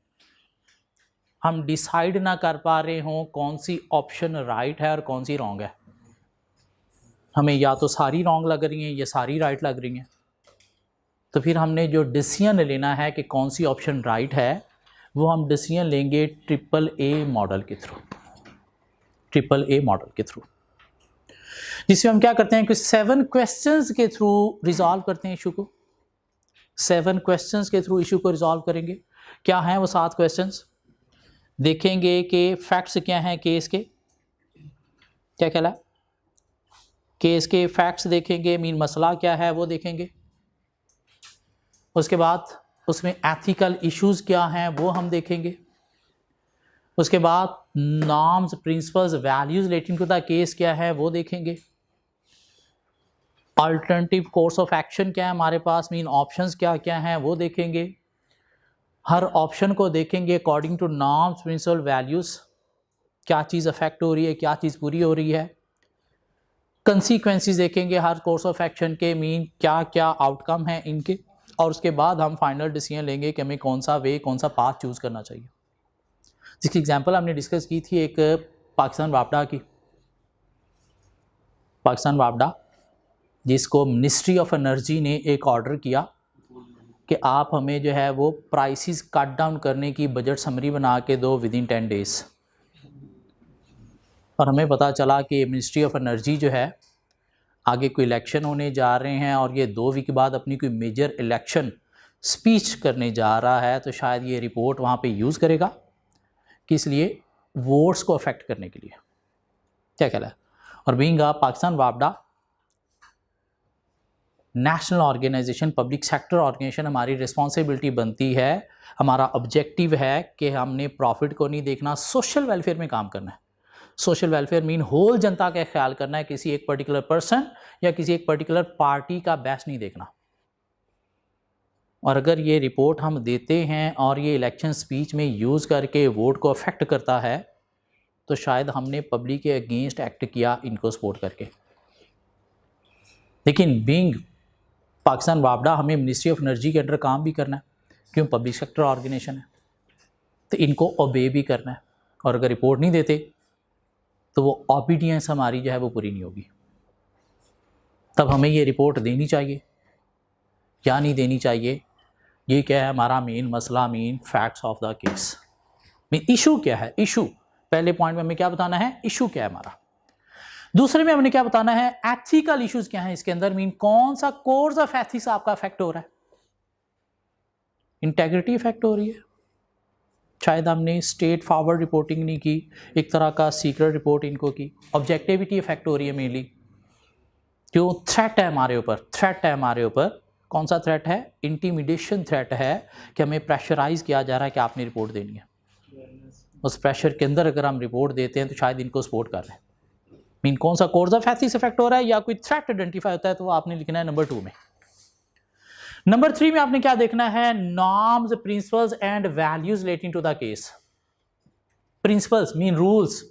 हम डिसाइड ना कर पा रहे हों कौन सी ऑप्शन राइट है और कौन सी रॉन्ग है। हमें या तो सारी रॉन्ग लग रही हैं या सारी राइट लग रही हैं, तो फिर हमने जो डिसीजन लेना है कि कौन सी ऑप्शन राइट है, वो हम डिसीजन लेंगे AAA मॉडल के थ्रू। AAA मॉडल के थ्रू, जिसमें हम क्या करते हैं कि 7 क्वेश्चंस के थ्रू रिजॉल्व करते हैं इशू को। 7 क्वेश्चंस के थ्रू इशू को रिजॉल्व करेंगे। क्या हैं वो 7 क्वेश्चंस? देखेंगे कि फैक्ट्स क्या हैं केस के, क्या कहला केस के फैक्ट्स देखेंगे, मीन मसला क्या है वो देखेंगे। उसके बाद उसमें एथिकल इश्यूज क्या हैं वो हम देखेंगे। उसके बाद norms, principles, values relating to the case क्या है वो देखेंगे। अल्टरनेटिव कोर्स ऑफ एक्शन क्या है हमारे पास, मीन ऑप्शंस क्या क्या हैं वो देखेंगे। हर ऑप्शन को देखेंगे according to norms, principle, values, क्या चीज़ अफेक्ट हो रही है, क्या चीज़ पूरी हो रही है। कंसीक्वेंसेस देखेंगे हर कोर्स ऑफ एक्शन के, मीन क्या क्या आउटकम हैं इनके, और उसके बाद हम फाइनल डिसीजन लेंगे कि हमें कौन सा वे, कौन सा पाथ चूज़ करना चाहिए। जिसकी एग्जांपल हमने डिस्कस की थी एक पाकिस्तान वापडा की, पाकिस्तान वापडा जिसको मिनिस्ट्री ऑफ एनर्जी ने एक ऑर्डर किया कि आप हमें जो है वो प्राइसेस कट डाउन करने की बजट समरी बना के दो विदिन 10 डेज़। और हमें पता चला कि मिनिस्ट्री ऑफ एनर्जी जो है आगे कोई इलेक्शन होने जा रहे हैं और ये 2 वीक बाद अपनी कोई मेजर इलेक्शन स्पीच करने जा रहा है, तो शायद ये रिपोर्ट वहाँ पे यूज़ करेगा कि इसलिए वोट्स को अफेक्ट करने के लिए, क्या कहला है। और बीइंग अ पाकिस्तान वापडा national organisation, public sector organisation, हमारी रिस्पॉन्सिबिलिटी बनती है, हमारा ऑब्जेक्टिव है कि हमने प्रॉफिट को नहीं देखना, सोशल वेलफेयर में काम करना है। सोशल वेलफेयर मीन होल जनता का ख्याल करना है, किसी एक पर्टिकुलर पर्सन या किसी एक पर्टिकुलर पार्टी का बेस्ट नहीं देखना। और अगर ये रिपोर्ट हम देते हैं और ये इलेक्शन स्पीच में यूज़ करके वोट को अफेक्ट करता है, तो शायद हमने पब्लिक के अगेंस्ट एक्ट किया इनको सपोर्ट करके। लेकिन बीइंग पाकिस्तान वापडा हमें मिनिस्ट्री ऑफ एनर्जी के अंडर काम भी करना है, क्यों, पब्लिक सेक्टर ऑर्गेनाइजेशन है, तो इनको ओबे भी करना है। और अगर रिपोर्ट नहीं देते तो वो ऑबीडियंस हमारी जो है वो पूरी नहीं होगी। तब हमें ये रिपोर्ट देनी चाहिए या नहीं देनी चाहिए, ये क्या है हमारा मेन मसला, main facts of the case, main issue क्या है। इशू पहले पॉइंट में हमें क्या बताना है, इशू क्या है हमारा। दूसरे में हमने क्या बताना है, एथिकल इश्यूज क्या है इसके अंदर, मीन कौन सा कोर्स ऑफ एथिक्स आपका अफेक्ट हो रहा है। इंटेग्रिटी इफेक्ट हो रही है, शायद हमने स्ट्रेट फॉरवर्ड रिपोर्टिंग नहीं की, एक तरह का सीक्रेट रिपोर्ट इनको की। ऑब्जेक्टिविटी इफेक्ट हो रही है मेनली, क्यों? थ्रेट है हमारे ऊपर, थ्रेट है हमारे ऊपर। कौन सा थ्रेट है? इंटिमिडेशन थ्रेट है कि हमें प्रेशराइज किया जा रहा है कि आपने रिपोर्ट देनी है। उस प्रेशर के अंदर अगर हम रिपोर्ट देते हैं तो शायद इनको सपोर्ट कर रहे हैं। मीन कौन सा कोर्स ऑफ एथिक्स इफेक्ट हो रहा है या कोई थ्रेट आइडेंटिफाई होता है, तो वो आपने लिखना है नंबर 2 में। नंबर 3 में आपने क्या देखना है? Norms, principles and values relating to the case. Principles mean rules.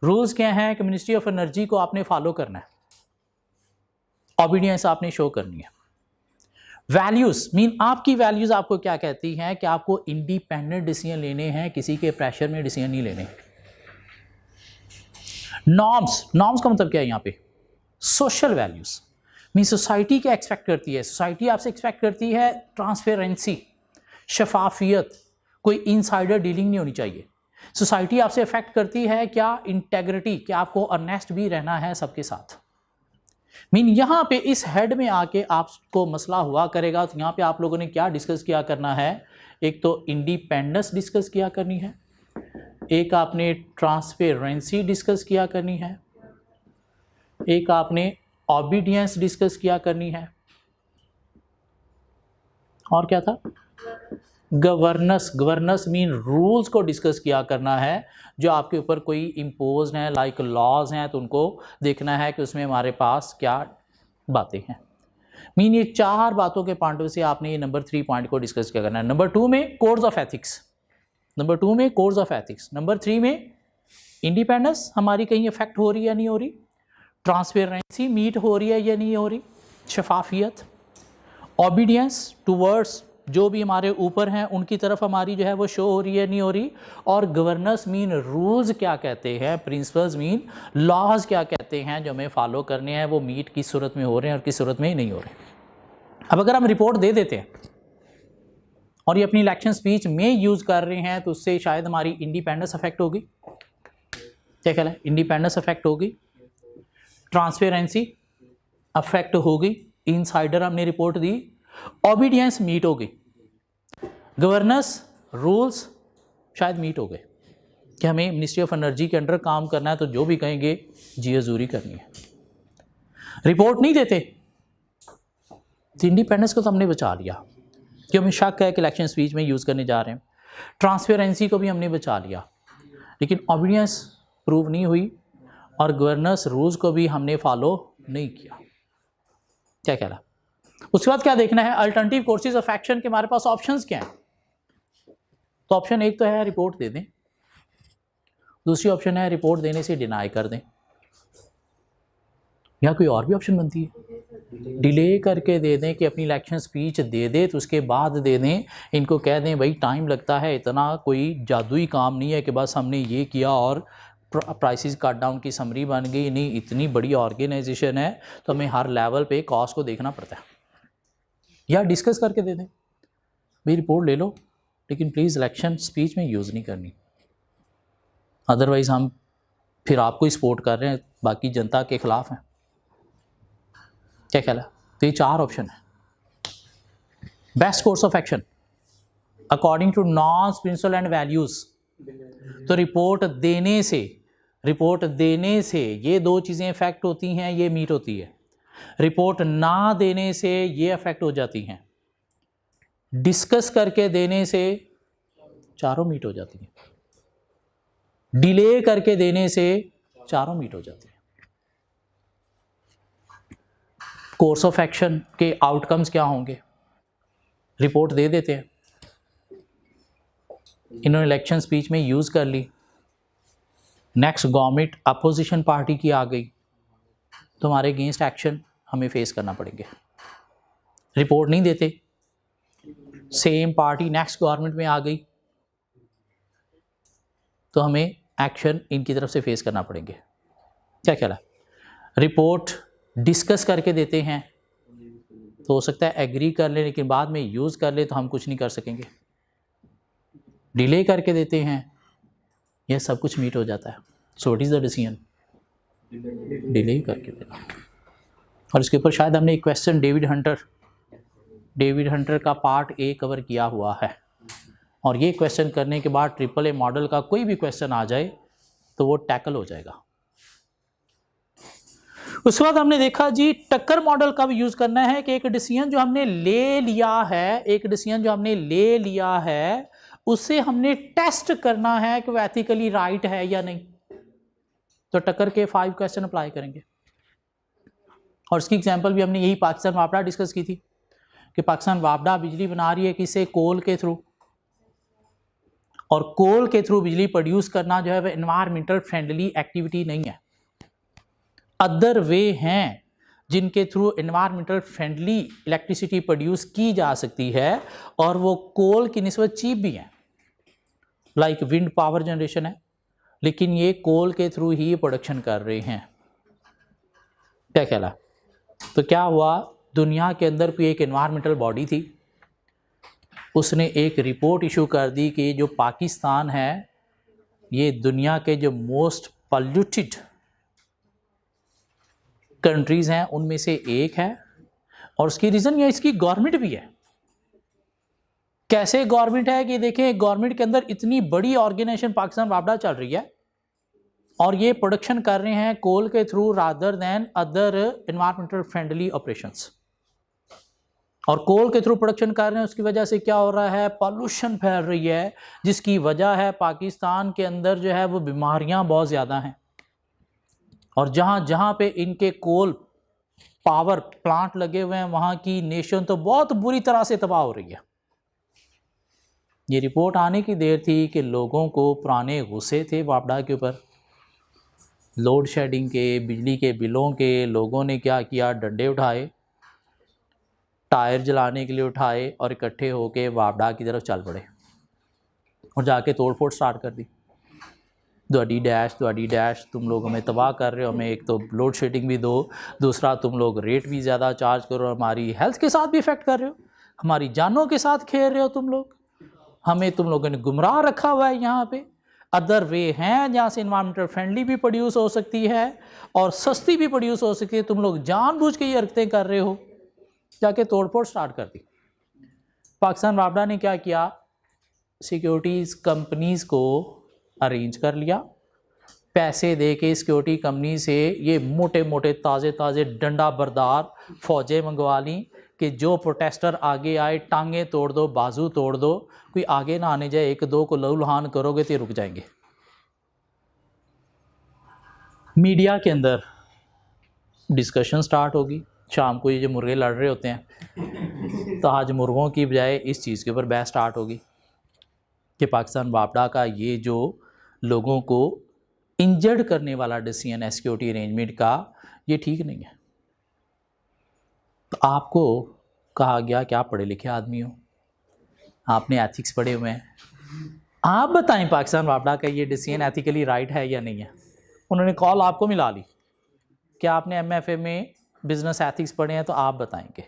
Rules क्या हैं कि मिनिस्ट्री ऑफ एनर्जी को आपने फॉलो करना है, ऑबीडियंस आपने शो करनी है। वैल्यूज मीन आपकी वैल्यूज आपको क्या कहती हैं कि आपको इंडिपेंडेंट डिसीजन लेने हैं, किसी के प्रेशर में डिसीजन नहीं लेने। नॉर्म्स, नॉर्म्स का मतलब क्या है यहाँ पे? सोशल वैल्यूज मीन सोसाइटी क्या एक्सपेक्ट करती है? सोसाइटी आपसे एक्सपेक्ट करती है ट्रांसपेरेंसी, शफाफियत, कोई इनसाइडर डीलिंग नहीं होनी चाहिए। सोसाइटी आपसे अफेक्ट करती है क्या? इंटेग्रिटी, क्या आपको ऑनेस्ट भी रहना है सबके साथ। मीन यहाँ पे इस हेड में आके आपको मसला हुआ करेगा, तो यहाँ पे आप लोगों ने क्या डिस्कस किया करना है? एक तो इंडिपेंडेंस डिस्कस किया करनी है, एक आपने ट्रांसपेरेंसी डिस्कस किया करनी है, एक आपने ऑबीडियंस डिस्कस किया करनी है, और क्या था? गवर्नेंस। गवर्नेंस मीन रूल्स को डिस्कस किया करना है जो आपके ऊपर कोई इम्पोज हैं, लाइक लॉज हैं, तो उनको देखना है कि उसमें हमारे पास क्या बातें हैं। मीन ये 4 बातों के पॉइंट से आपने ये नंबर 3 पॉइंट को डिस्कस किया करना है। नंबर 2 में कोड्स ऑफ एथिक्स, नंबर 2 में कोड्स ऑफ एथिक्स, नंबर 3 में इंडिपेंडेंस हमारी कहीं इफेक्ट हो रही है या नहीं हो रही, ट्रांसपेरेंसी मीट हो रही है या नहीं हो रही, शफाफियत, ऑबीडियंस टूवर्ड्स जो भी हमारे ऊपर हैं उनकी तरफ हमारी जो है वो शो हो रही है नहीं हो रही, और गवर्नेंस मीन रूल्स क्या कहते हैं, प्रिंसिपल्स मीन लॉज क्या कहते हैं जो हमें फॉलो करने हैं, वो मीट किस सूरत में हो रहे हैं और किस सूरत में नहीं हो रहे। अब अगर हम रिपोर्ट दे देते हैं और ये अपनी इलेक्शन स्पीच में यूज़ कर रहे हैं, तो उससे शायद हमारी इंडिपेंडेंस अफेक्ट होगी। क्या ख्याल है? इंडिपेंडेंस अफेक्ट होगी, ट्रांसपेरेंसी अफेक्ट होगी, इनसाइडर हमने रिपोर्ट दी, ऑबीडियंस मीट हो गई, गवर्नेंस रूल्स शायद मीट हो गए कि हमें मिनिस्ट्री ऑफ एनर्जी के अंडर काम करना है, तो जो भी कहेंगे जी हजूरी करनी है। रिपोर्ट नहीं देते तो इंडिपेंडेंस को तो हमने बचा लिया कि हमें शक है कि इलेक्शन स्पीच में यूज़ करने जा रहे हैं, ट्रांसपेरेंसी को भी हमने बचा लिया, लेकिन ऑबीडियंस प्रूव नहीं हुई और गवर्नेंस रूल्स को भी हमने फॉलो नहीं किया। क्या कह रहा? उसके बाद क्या देखना है? अल्टरनेटिव कोर्सेज ऑफ एक्शन के हमारे पास ऑप्शंस क्या हैं? तो ऑप्शन एक तो है रिपोर्ट दे दें, दूसरी ऑप्शन है रिपोर्ट देने से डिनाई कर दें, या कोई और भी ऑप्शन बनती है डिले करके दे दें कि अपनी इलेक्शन स्पीच दे दे तो उसके बाद दे दें, इनको कह दें भाई टाइम लगता है, इतना कोई जादुई काम नहीं है कि बस हमने ये किया और प्राइसेस कट डाउन की समरी बन गई, नहीं, इतनी बड़ी ऑर्गेनाइजेशन है तो हमें हर लेवल पे कॉस्ट को देखना पड़ता है। या डिस्कस करके दे दें भाई रिपोर्ट ले लो लेकिन प्लीज़ इलेक्शन स्पीच में यूज़ नहीं करनी, अदरवाइज़ हम फिर आपको ही सपोर्ट कर रहे हैं, बाकी जनता के खिलाफ हैं। क्या ख्याल है? तो ये 4 ऑप्शन है। Best course of action according to norms, principle and values, तो रिपोर्ट देने से ये 2 चीज़ें इफेक्ट होती हैं, ये मीट होती है। रिपोर्ट ना देने से ये अफेक्ट हो जाती हैं, डिस्कस करके देने से चारों मीट हो जाती हैं, डिले करके देने से चारों मीट हो जाती हैं। कोर्स ऑफ एक्शन के आउटकम्स क्या होंगे? रिपोर्ट दे देते हैं, इन्होंने इलेक्शन स्पीच में यूज़ कर ली, नेक्स्ट गवर्नमेंट अपोजिशन पार्टी की आ गई तो हमारे अगेंस्ट एक्शन हमें फेस करना पड़ेंगे। रिपोर्ट नहीं देते, सेम पार्टी नेक्स्ट गवर्नमेंट में आ गई तो हमें एक्शन इनकी तरफ से फेस करना पड़ेंगे। क्या ख्याल है? रिपोर्ट डिस्कस करके देते हैं तो हो सकता है एग्री कर ले लेकिन बाद में यूज़ कर ले तो हम कुछ नहीं कर सकेंगे। डिले करके देते हैं, यह सब कुछ मीट हो जाता है। So what is the decision? Delay करके देना। और इसके ऊपर शायद हमने एक question David Hunter David Hunter का पार्ट ए कवर किया हुआ है, और ये क्वेश्चन करने के बाद AAA मॉडल का कोई भी क्वेश्चन आ जाए तो वो टैकल हो जाएगा। उसके बाद हमने देखा जी टक्कर मॉडल का भी यूज करना है कि एक डिसीजन जो हमने ले लिया है उसे हमने टेस्ट करना है कि वो एथिकली राइट है या नहीं। तो टक्कर के 5 क्वेश्चन अप्लाई करेंगे, और इसकी एग्जांपल भी हमने यही पाकिस्तान वापडा डिस्कस की थी कि पाकिस्तान वापडा बिजली बना रही है किसे, कोल के थ्रू, और कोल के थ्रू बिजली प्रोड्यूस करना जो है वह एनवायरमेंटल फ्रेंडली एक्टिविटी नहीं है। अदर वे हैं जिनके through environmental friendly electricity produce की जा सकती है और वो कोल की निस्बत चीप भी हैं, लाइक विंड पावर जनरेशन है, लेकिन ये कोल के थ्रू ही प्रोडक्शन कर रहे हैं। क्या ख्याल है? तो क्या हुआ, दुनिया के अंदर कोई एक एनवायरमेंटल बॉडी थी, उसने एक रिपोर्ट इशू कर दी कि जो पाकिस्तान है ये दुनिया के जो मोस्ट पॉल्यूटेड कंट्रीज हैं उनमें से एक है, और उसकी रीज़न ये इसकी गवर्नमेंट भी है। कैसे गवर्नमेंट है कि देखें, गवर्नमेंट के अंदर इतनी बड़ी ऑर्गेनाइजेशन पाकिस्तान वापडा चल रही है और ये प्रोडक्शन कर रहे हैं कोल के through rather than other environmental friendly operations, और कोल के थ्रू प्रोडक्शन कर रहे हैं। उसकी वजह से क्या हो रहा है, पॉल्यूशन फैल रही है, जिसकी वजह है पाकिस्तान के अंदर जो है वो बीमारियां बहुत ज़्यादा हैं, और जहाँ जहाँ पे इनके कोल पावर प्लांट लगे हुए हैं वहाँ की नेशन तो बहुत बुरी तरह से तबाह हो रही है। ये रिपोर्ट आने की देर थी कि लोगों को पुराने गुस्से थे वापडा के ऊपर, लोड शेडिंग के, बिजली के बिलों के। लोगों ने क्या किया, डंडे उठाए, टायर जलाने के लिए उठाए, और इकट्ठे होके वापडा की तरफ चल पड़े और जाके तोड़फोड़ स्टार्ट कर दी। द्वाडी डैश, तुम लोग हमें तबाह कर रहे हो, हमें एक तो लोड शेडिंग भी दो, दूसरा तुम लोग रेट भी ज़्यादा चार्ज करो, हमारी हेल्थ के साथ भी इफेक्ट कर रहे हो, हमारी जानों के साथ खेल रहे हो तुम लोग, हमें तुम लोगों ने गुमराह रखा हुआ है। यहाँ पे अदर वे हैं जहाँ से इन्वायरमेंटल फ्रेंडली भी प्रोड्यूस हो सकती है और सस्ती भी प्रोड्यूस हो सकती है, तुम लोग जानबूझ के ये हरकतें कर रहे हो। जाके तोड़फोड़ स्टार्ट कर दी। पाकिस्तान वापडा ने क्या किया, सिक्योरिटीज़ कंपनीज़ को अरेंज कर लिया, पैसे दे के सिक्योरिटी कंपनी से ये मोटे मोटे ताज़े डंडा बरदार फौजें मंगवा ली कि जो प्रोटेस्टर आगे आए टांगे तोड़ दो, बाजू तोड़ दो, कोई आगे ना आने जाए, एक दो को लहूलुहान करोगे तो रुक जाएंगे। मीडिया के अंदर डिस्कशन स्टार्ट होगी, शाम को ये जो मुर्गे लड़ रहे होते हैं तो आज मुर्गों की बजाय इस चीज़ के ऊपर बहस स्टार्ट होगी कि पाकिस्तान वापडा का ये जो लोगों को इंजर्ड करने वाला डिसीजन है सिक्योरिटी अरेंजमेंट का, ये ठीक नहीं है। तो आपको कहा गया कि आप पढ़े लिखे आदमी हो, आपने एथिक्स पढ़े हुए हैं, आप बताएं पाकिस्तान वापडा का ये डिसीजन एथिकली राइट है या नहीं है। उन्होंने कॉल आपको मिला ली कि आपने MFA में बिजनेस एथिक्स पढ़े हैं, तो आप बताएंगे,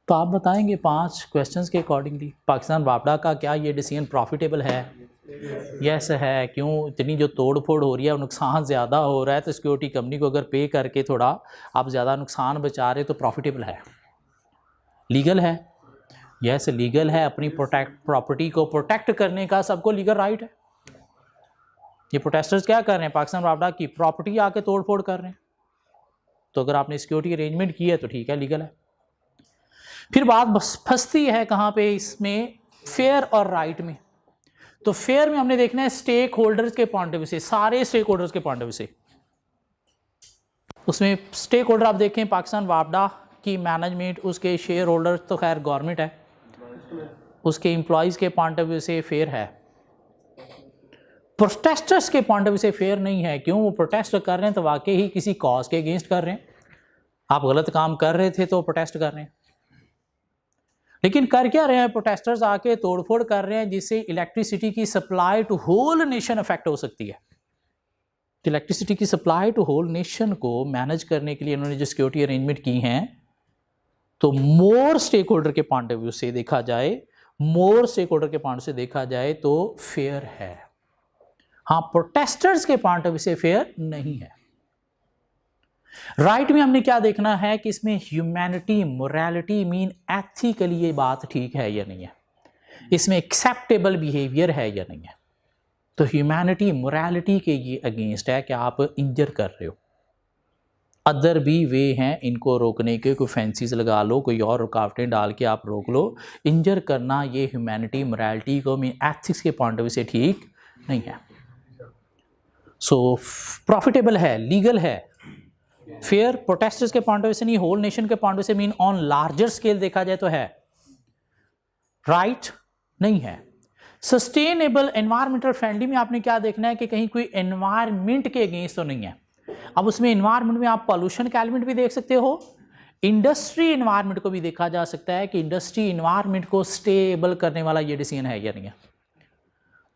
तो आप बताएंगे 5 क्वेश्चंस के अकॉर्डिंगली पाकिस्तान वापडा का क्या ये डिसीजन प्रॉफिटेबल है, यस है, क्यों इतनी जो तोड़ फोड़ हो रही है, नुकसान ज़्यादा हो रहा है, तो सिक्योरिटी कंपनी को अगर पे करके थोड़ा आप ज़्यादा नुकसान बचा रहे तो प्रॉफिटेबल है, लीगल है, यस लीगल है, अपनी प्रॉपर्टी को प्रोटेक्ट करने का सबको लीगल राइट है। ये प्रोटेस्टर्स क्या कर रहे हैं, पाकिस्तान वापडा की प्रॉपर्टी आके तोड़ फोड़ कर रहे हैं, तो अगर आपने सिक्योरिटी अरेंजमेंट की है तो ठीक है, लीगल है। फिर बात बस फंसती है कहाँ पे, इसमें फेयर और राइट में। तो फेयर में हमने देखना है स्टेक होल्डर्स के पॉइंट ऑफ व्यू से, सारे स्टेक होल्डर्स के पॉइंट ऑफ व्यू से। उसमें स्टेक होल्डर आप देखें, पाकिस्तान वापडा की मैनेजमेंट, उसके शेयर होल्डर्स तो खैर गवर्नमेंट है, उसके एम्प्लॉयज़ के पॉइंट ऑफ व्यू से फेयर है। प्रोटेस्टर्स के पॉइंट ऑफ व्यू से फेयर नहीं है। क्यों? वो प्रोटेस्ट कर रहे हैं तो वाकई ही किसी कॉज के अगेंस्ट कर रहे हैं, आप गलत काम कर रहे थे तो प्रोटेस्ट कर रहे हैं, लेकिन कर क्या रहे हैं, प्रोटेस्टर्स आके तोड़फोड़ कर रहे हैं जिससे इलेक्ट्रिसिटी की supply to whole nation affect हो सकती है। तो इलेक्ट्रिसिटी की सप्लाई टू होल नेशन को मैनेज करने के लिए इन्होंने जो सिक्योरिटी अरेंजमेंट की हैं, तो मोर स्टेक होल्डर के पॉइंट ऑफ व्यू से देखा जाए, मोर स्टेक होल्डर के पॉइंट से देखा जाए तो फेयर है। हाँ, प्रोटेस्टर्स के पॉइंट ऑफ व्यू से फेयर नहीं है। राइट में हमने क्या देखना है कि इसमें ह्यूमैनिटी, मोरालिटी मीन एथिकली ये बात ठीक है या नहीं है, इसमें एक्सेप्टेबल बिहेवियर है या नहीं है। तो ह्यूमैनिटी, मोरालिटी के ये अगेंस्ट है कि आप इंजर कर रहे हो। अदर भी वे हैं इनको रोकने के, कोई फेंसिस लगा लो, कोई और रुकावटें डाल के आप रोक लो। इंजर करना ये ह्यूमैनिटी, मोरालिटी को मीन एथिक्स के पॉइंट ऑफ व्यू से ठीक नहीं है। सो प्रॉफिटेबल है, लीगल है, फेयर प्रोटेस्टर्स के पॉइंट ऑफ व्यू से नहीं, होल नेशन के पॉइंट ऑफ व्यू से मीन ऑन लार्जर स्केल देखा जाए तो है, राइट नहीं है। सस्टेनेबल, एनवायरमेंटल फ्रेंडली में आपने क्या देखना है कि कहीं कोई एनवायरमेंट के अगेंस्ट तो नहीं है। अब उसमें एनवायरमेंट में आप पॉल्यूशन का एलिमेंट भी देख सकते हो, इंडस्ट्री एनवायरमेंट को भी देखा जा सकता है कि इंडस्ट्री एनवायरमेंट को स्टेबल करने वाला ये डिसीजन है या नहीं है।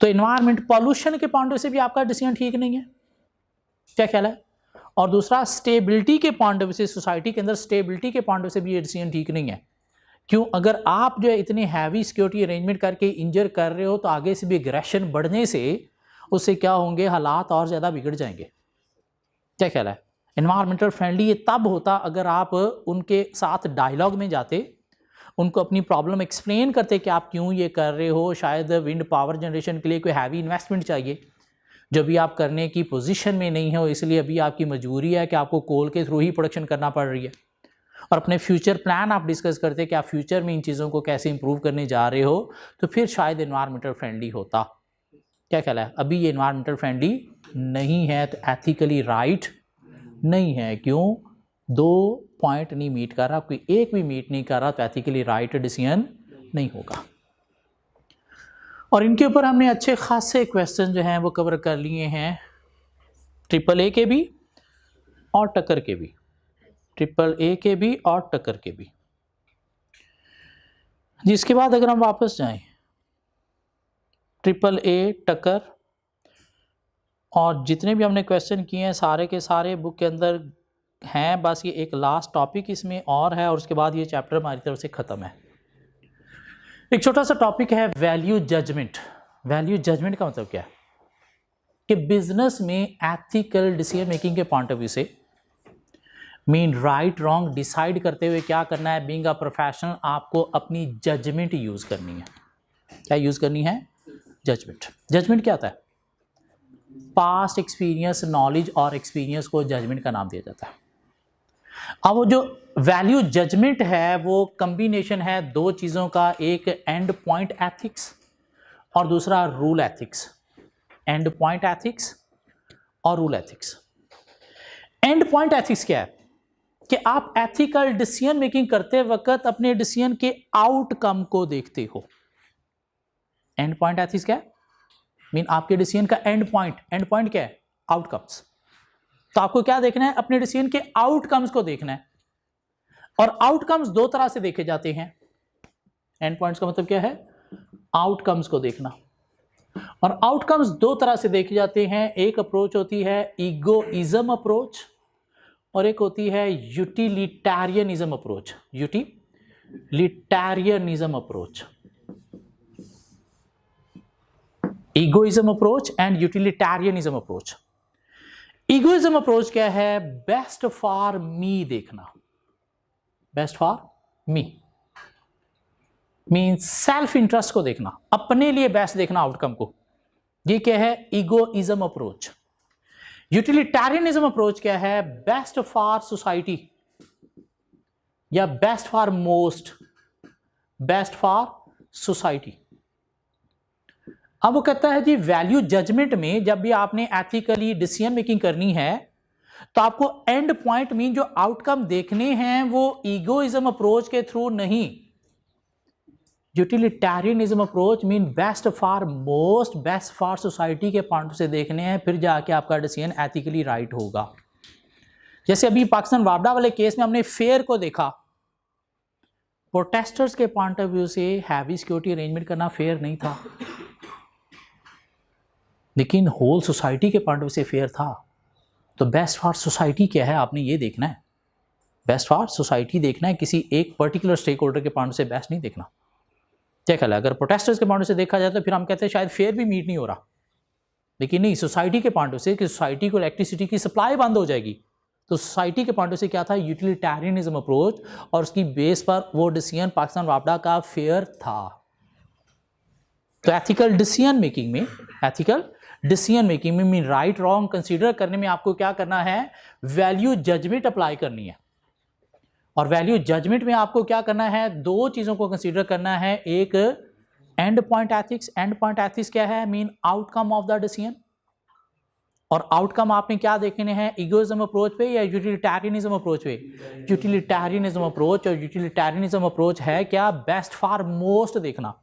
तो एनवायरमेंट, पॉल्यूशन के पॉइंट ऑफ व्यू से भी आपका डिसीजन ठीक नहीं है, क्या ख्याल है। और दूसरा स्टेबिलिटी के पॉइंट ऑफ व्यू से, सोसाइटी के अंदर स्टेबिलिटी के पॉइंट ऑफ व्यू से भी ये डिसीजन ठीक नहीं है। क्यों? अगर आप जो है इतने हैवी सिक्योरिटी अरेंजमेंट करके इंजर कर रहे हो तो आगे से भी एग्रेशन बढ़ने से उससे क्या होंगे, हालात और ज़्यादा बिगड़ जाएंगे, क्या ख्याल है। एनवायरमेंटल फ्रेंडली ये तब होता अगर आप उनके साथ डायलॉग में जाते, उनको अपनी प्रॉब्लम एक्सप्लेन करते कि आप क्यों ये कर रहे हो, शायद विंड पावर जनरेशन के लिए कोई हैवी इन्वेस्टमेंट चाहिए जो भी आप करने की पोजीशन में नहीं हो, इसलिए अभी आपकी मजबूरी है कि आपको कोल के थ्रू ही प्रोडक्शन करना पड़ रही है। और अपने फ्यूचर प्लान आप डिस्कस करते कि आप फ्यूचर में इन चीज़ों को कैसे इंप्रूव करने जा रहे हो, तो फिर शायद एनवायरमेंटल फ्रेंडली होता, क्या ख्याल है। अभी ये एनवायरमेंटल फ्रेंडली नहीं है तो एथिकली राइट नहीं है। क्यों? 2 पॉइंट नहीं मीट कर रहा, कोई एक भी मीट नहीं कर रहा, तो एथिकली राइट डिसीजन नहीं होगा। और इनके ऊपर हमने अच्छे खासे क्वेश्चन जो हैं वो कवर कर लिए हैं, AAA के भी और टक्कर के भी, AAA के भी और टक्कर के भी। जिसके बाद अगर हम वापस जाएं, AAA, टक्कर और जितने भी हमने क्वेश्चन किए हैं सारे के सारे बुक के अंदर हैं, बस ये एक लास्ट टॉपिक इसमें और है और उसके बाद ये चैप्टर हमारी तरफ से ख़त्म है। एक छोटा सा टॉपिक है वैल्यू जजमेंट। वैल्यू जजमेंट का मतलब क्या है कि बिजनेस में एथिकल डिसीजन मेकिंग के पॉइंट ऑफ व्यू से मीन राइट रॉन्ग डिसाइड करते हुए क्या करना है, बीइंग अ प्रोफेशनल आपको अपनी जजमेंट यूज करनी है। क्या यूज करनी है? जजमेंट। जजमेंट क्या होता है? पास्ट एक्सपीरियंस, नॉलेज और एक्सपीरियंस को जजमेंट का नाम दिया जाता है। अब वो जो वैल्यू जजमेंट है वो कम्बिनेशन है 2 चीज़ों का, एक एंड पॉइंट एथिक्स और दूसरा rule ethics. End point ethics और rule ethics. End point ethics क्या है कि आप एथिकल डिसीजन मेकिंग करते वक्त अपने डिसीजन के आउटकम को देखते हो। एंड पॉइंट एथिक्स क्या है? मीन आपके डिसीजन का एंड पॉइंट क्या है? आउटकम्स। तो आपको क्या देखना है? अपने डिसीजन के आउटकम्स को देखना है। और आउटकम्स 2 तरह से देखे जाते हैं। एंड पॉइंट्स का मतलब क्या है? आउटकम्स को देखना। और आउटकम्स 2 तरह से देखे जाते हैं। एक अप्रोच होती है ईगोइज्म अप्रोच और एक होती है utilitarianism approach. Utilitarianism approach, egoism approach and utilitarianism approach. Egoism approach क्या है? बेस्ट फॉर मी देखना। Best for me means self interest को देखना, अपने लिए बेस्ट देखना आउटकम को। ये क्या है? Egoism approach. यूटिलिटेरियनिज्म अप्रोच क्या है? बेस्ट फॉर सोसाइटी या best for most, best for society. अब वो कहता है जी वैल्यू जजमेंट में जब भी आपने एथिकली डिसीजन मेकिंग करनी है तो आपको एंड पॉइंट मीन जो आउटकम देखने हैं वो ईगोइज्म अप्रोच के थ्रू नहीं, utilitarianism approach mean best for most, best for society के पॉइंट से देखने हैं, फिर जाके आपका डिसीजन एथिकली राइट होगा। जैसे अभी पाकिस्तान वापडा वाले केस में हमने फेयर को देखा, प्रोटेस्टर्स के पॉइंट ऑफ व्यू से हैवी सिक्योरिटी अरेंजमेंट करना फेयर नहीं था, लेकिन होल सोसाइटी के पॉइंट ऑफ व्यू से फेयर था। तो बेस्ट फॉर सोसाइटी क्या है आपने ये देखना है। बेस्ट फॉर सोसाइटी देखना है, किसी एक पर्टिकुलर स्टेक होल्डर के पॉइंट से बेस्ट नहीं देखना। क्या ख्याल है? अगर प्रोटेस्टर्स के पॉइंट से देखा जाए तो फिर हम कहते हैं शायद फेयर भी मीट नहीं हो रहा, लेकिन नहीं, सोसाइटी के पॉइंट से कि सोसाइटी को इलेक्ट्रिसिटी की सप्लाई बंद हो जाएगी तो सोसाइटी के पॉइंट ऑफ से क्या था, यूटिलिटेरियनिज्म अप्रोच, और उसकी बेस पर वो डिसीजन पाकिस्तान वापडा का फेयर था। तो एथिकल डिसीजन मेकिंग में मीन राइट रॉन्ग कंसीडर करने में आपको क्या करना है, वैल्यू जजमेंट अप्लाई करनी है। और वैल्यू जजमेंट में आपको क्या करना है, दो चीजों को कंसीडर करना है, एक end point ethics. End point ethics क्या है, mean outcome of the decision. और आउटकम आपने क्या देखने हैं, इगोइज्म अप्रोच पे या यूटिलिटेरियनिज्म अप्रोच पे? Utilitarianism approach. और यूटिलिटेरियनिज्म अप्रोच है क्या, बेस्ट फॉर मोस्ट देखना,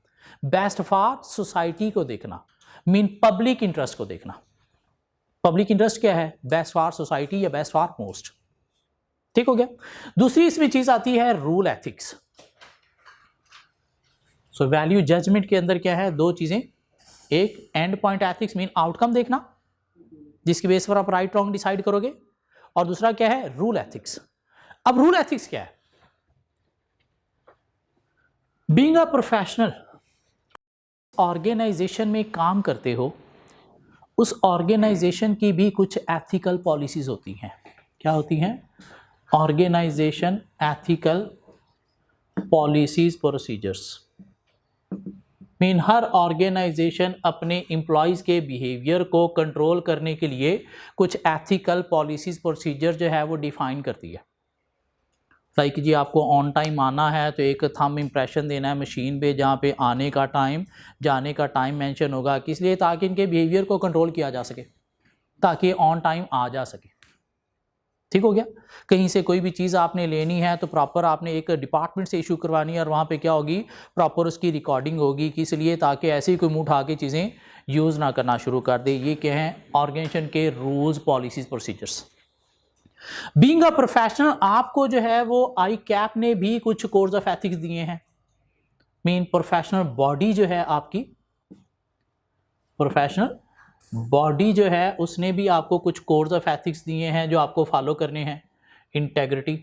बेस्ट फॉर सोसाइटी को देखना, मीन पब्लिक इंटरेस्ट को देखना। पब्लिक इंटरेस्ट क्या है, बेस्ट फॉर सोसाइटी या बेस्ट फॉर मोस्ट। ठीक हो गया। दूसरी इसमें चीज आती है rule ethics. So value judgement के अंदर क्या है, दो चीजें, एक end point ethics mean outcome देखना जिसकी बेस पर आप राइट रॉन्ग डिसाइड करोगे, और दूसरा क्या है, रूल एथिक्स। अब रूल एथिक्स क्या है, बीइंग अ प्रोफेशनल ऑर्गेनाइजेशन में काम करते हो, उस ऑर्गेनाइजेशन की भी कुछ एथिकल पॉलिसीज होती हैं। क्या होती हैं, organisation ethical policies procedures. Mean हर ऑर्गेनाइजेशन अपने एम्प्लॉयज़ के बिहेवियर को कंट्रोल करने के लिए कुछ एथिकल पॉलिसीज प्रोसीजर जो है वो डिफाइन करती है। लाइक जी आपको ऑन टाइम आना है तो एक थंब इम्प्रेशन देना है मशीन पे, जहाँ पे आने का टाइम जाने का टाइम मेंशन होगा, किस लिए, ताकि इनके बिहेवियर को कंट्रोल किया जा सके, ताकि ऑन टाइम आ जा सके। ठीक हो गया। कहीं से कोई भी चीज़ आपने लेनी है तो प्रॉपर आपने एक डिपार्टमेंट से इशू करवानी है, और वहाँ पे क्या होगी, प्रॉपर उसकी रिकॉर्डिंग होगी, किस लिए, ताकि ऐसे ही कोई मुंह उठा के चीज़ें यूज़ ना करना शुरू कर दे। ये क्या है, ऑर्गेनाइजेशन के rules policies procedures. Being a professional आपको जो है वो आई कैप ने भी कुछ कोड्स ऑफ एथिक्स दिए हैं। मीन प्रोफेशनल बॉडी जो है आपकी, प्रोफेशनल बॉडी जो है उसने भी आपको कुछ कोड्स ऑफ एथिक्स दिए हैं जो आपको फॉलो करने हैं। इंटेग्रिटी,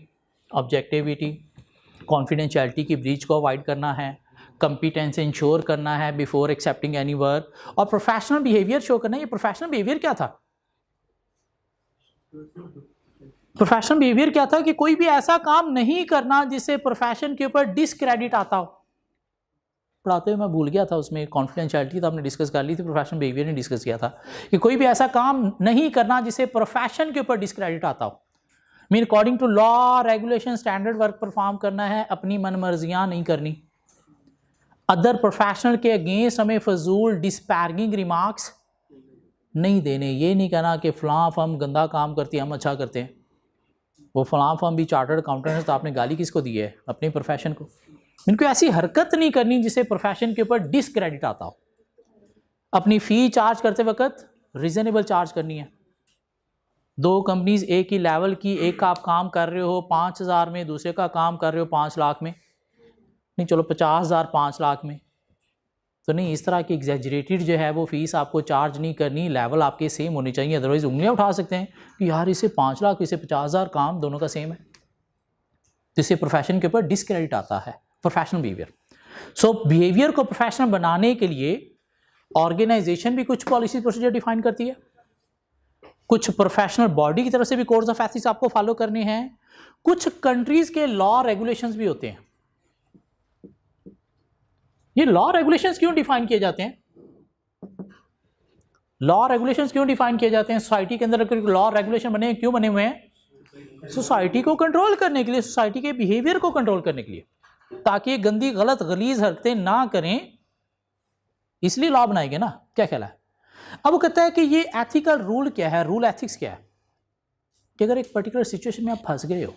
ऑब्जेक्टिविटी, कॉन्फिडेंशियलिटी की ब्रीच को अवॉइड करना है, कंपिटेंस इंश्योर करना है बिफोर एक्सेप्टिंग एनी वर्क, और प्रोफेशनल बिहेवियर शो करना है। ये प्रोफेशनल बिहेवियर क्या था, प्रोफेशनल बिहेवियर क्या था कि कोई भी ऐसा काम नहीं करना जिससे प्रोफेशन के ऊपर डिसक्रेडिट आता हो। पढ़ाते हुए मैं भूल गया था, उसमें कॉन्फिडेंशियलिटी तो आपने डिस्कस कर ली थी, प्रोफेशनल बिहेवियर ने डिस्कस किया था कि कोई भी ऐसा काम नहीं करना जिससे प्रोफेशन के ऊपर डिसक्रेडिट आता हो। Mean according to law regulation standard work perform करना है, अपनी मनमर्जियां नहीं करनी, अदर प्रोफेशनल के अगेंस्ट हमें फजूल डिस्पैरिंग रिमार्क्स नहीं देने। ये नहीं कहना कि फलां फर्म गंदा काम करती है हम अच्छा करते हैं, वो फलां फर्म भी चार्टर्ड अकाउंटेंट है, तो आपने गाली किसको दी है, अपने प्रोफेशन को। इनको ऐसी हरकत नहीं करनी जिससे प्रोफेशन के ऊपर डिसक्रेडिट आता हो। अपनी फ़ी चार्ज करते वक्त रीजनेबल चार्ज करनी है। दो कंपनीज एक ही लेवल की, एक का आप काम कर रहे हो 5,000 में, दूसरे का काम कर रहे हो 5 लाख में, नहीं चलो 50,000 5 लाख में, तो नहीं, इस तरह की एग्जैजरेटेड जो है वो फीस आपको चार्ज नहीं करनी, लेवल आपके सेम होने चाहिए। अदरवाइज उंगलियां उठा सकते हैं कि यार इसे 5 लाख इसे 50,000, काम दोनों का सेम है, जिससे प्रोफेशन के ऊपर डिसक्रेडिट आता है। प्रोफेशनल बिहेवियर, सो बिहेवियर को प्रोफेशनल बनाने के लिए ऑर्गेनाइजेशन भी कुछ पॉलिसी प्रोसीजर डिफाइन करती है, कुछ प्रोफेशनल बॉडी की तरफ से भी कोड्स ऑफ एथिक्स आपको फॉलो करने हैं, कुछ कंट्रीज के लॉ रेगुलेशंस भी होते हैं। ये लॉ रेगुलेशंस क्यों डिफाइन किए जाते हैं, लॉ रेगुलेशंस क्यों डिफाइन किए जाते हैं सोसाइटी के अंदर, लॉ रेगुलेशन बने क्यों बने हुए हैं, सोसाइटी को कंट्रोल करने के लिए, सोसाइटी के बिहेवियर को कंट्रोल करने के लिए, ताकि गंदी गलत गलीज हरकतें ना करें, इसलिए लॉ बनाएंगे ना। क्या ख्याल है। अब वो कहता है कि ये एथिकल रूल क्या है, रूल एथिक्स क्या है, कि अगर एक पर्टिकुलर सिचुएशन में आप फंस गए हो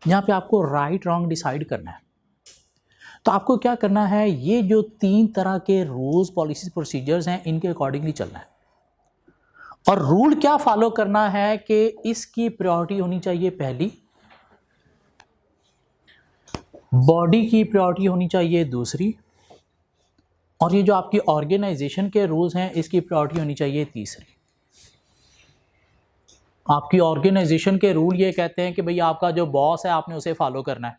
जहां पे आपको राइट रॉन्ग डिसाइड करना है, तो आपको क्या करना है, ये जो 3 तरह के रूल्स पॉलिसीज प्रोसीजर्स हैं इनके अकॉर्डिंगली चलना है। और रूल क्या फॉलो करना है कि इसकी प्रायोरिटी होनी चाहिए पहली, बॉडी की प्रायोरिटी होनी चाहिए दूसरी, और ये जो आपकी ऑर्गेनाइजेशन के रूल्स हैं इसकी प्रायोरिटी होनी चाहिए तीसरी। आपकी ऑर्गेनाइजेशन के रूल ये कहते हैं कि भाई आपका जो बॉस है आपने उसे फॉलो करना है।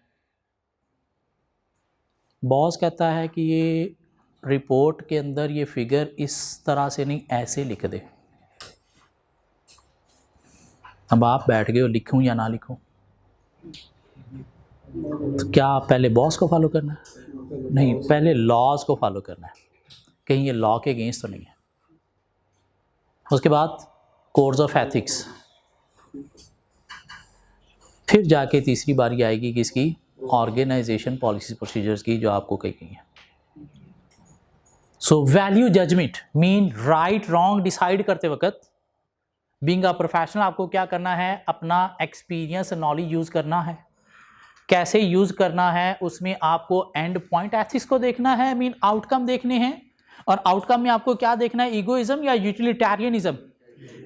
बॉस कहता है कि ये रिपोर्ट के अंदर ये फिगर इस तरह से नहीं, ऐसे लिख दे, अब आप बैठ गए हो लिखूं या ना लिखूं, तो क्या आप पहले बॉस को फॉलो करना है? नहीं, पहले लॉज को फॉलो करना है, कहीं ये लॉ के अगेंस्ट तो नहीं है। उसके बाद कोड्स ऑफ एथिक्स, फिर जाके तीसरी बारी आएगी किसकी? ऑर्गेनाइजेशन पॉलिसी प्रोसीजर्स की, जो आपको कही गई है। So value judgement mean right wrong decide करते वक्त बीइंग अ प्रोफेशनल आपको क्या करना है? अपना एक्सपीरियंस नॉलेज यूज करना है। कैसे यूज करना है? उसमें आपको एंड पॉइंट एथिक्स को देखना है, मीन आउटकम देखने हैं। और आउटकम में आपको क्या देखना है? ईगोइज्म या utilitarianism?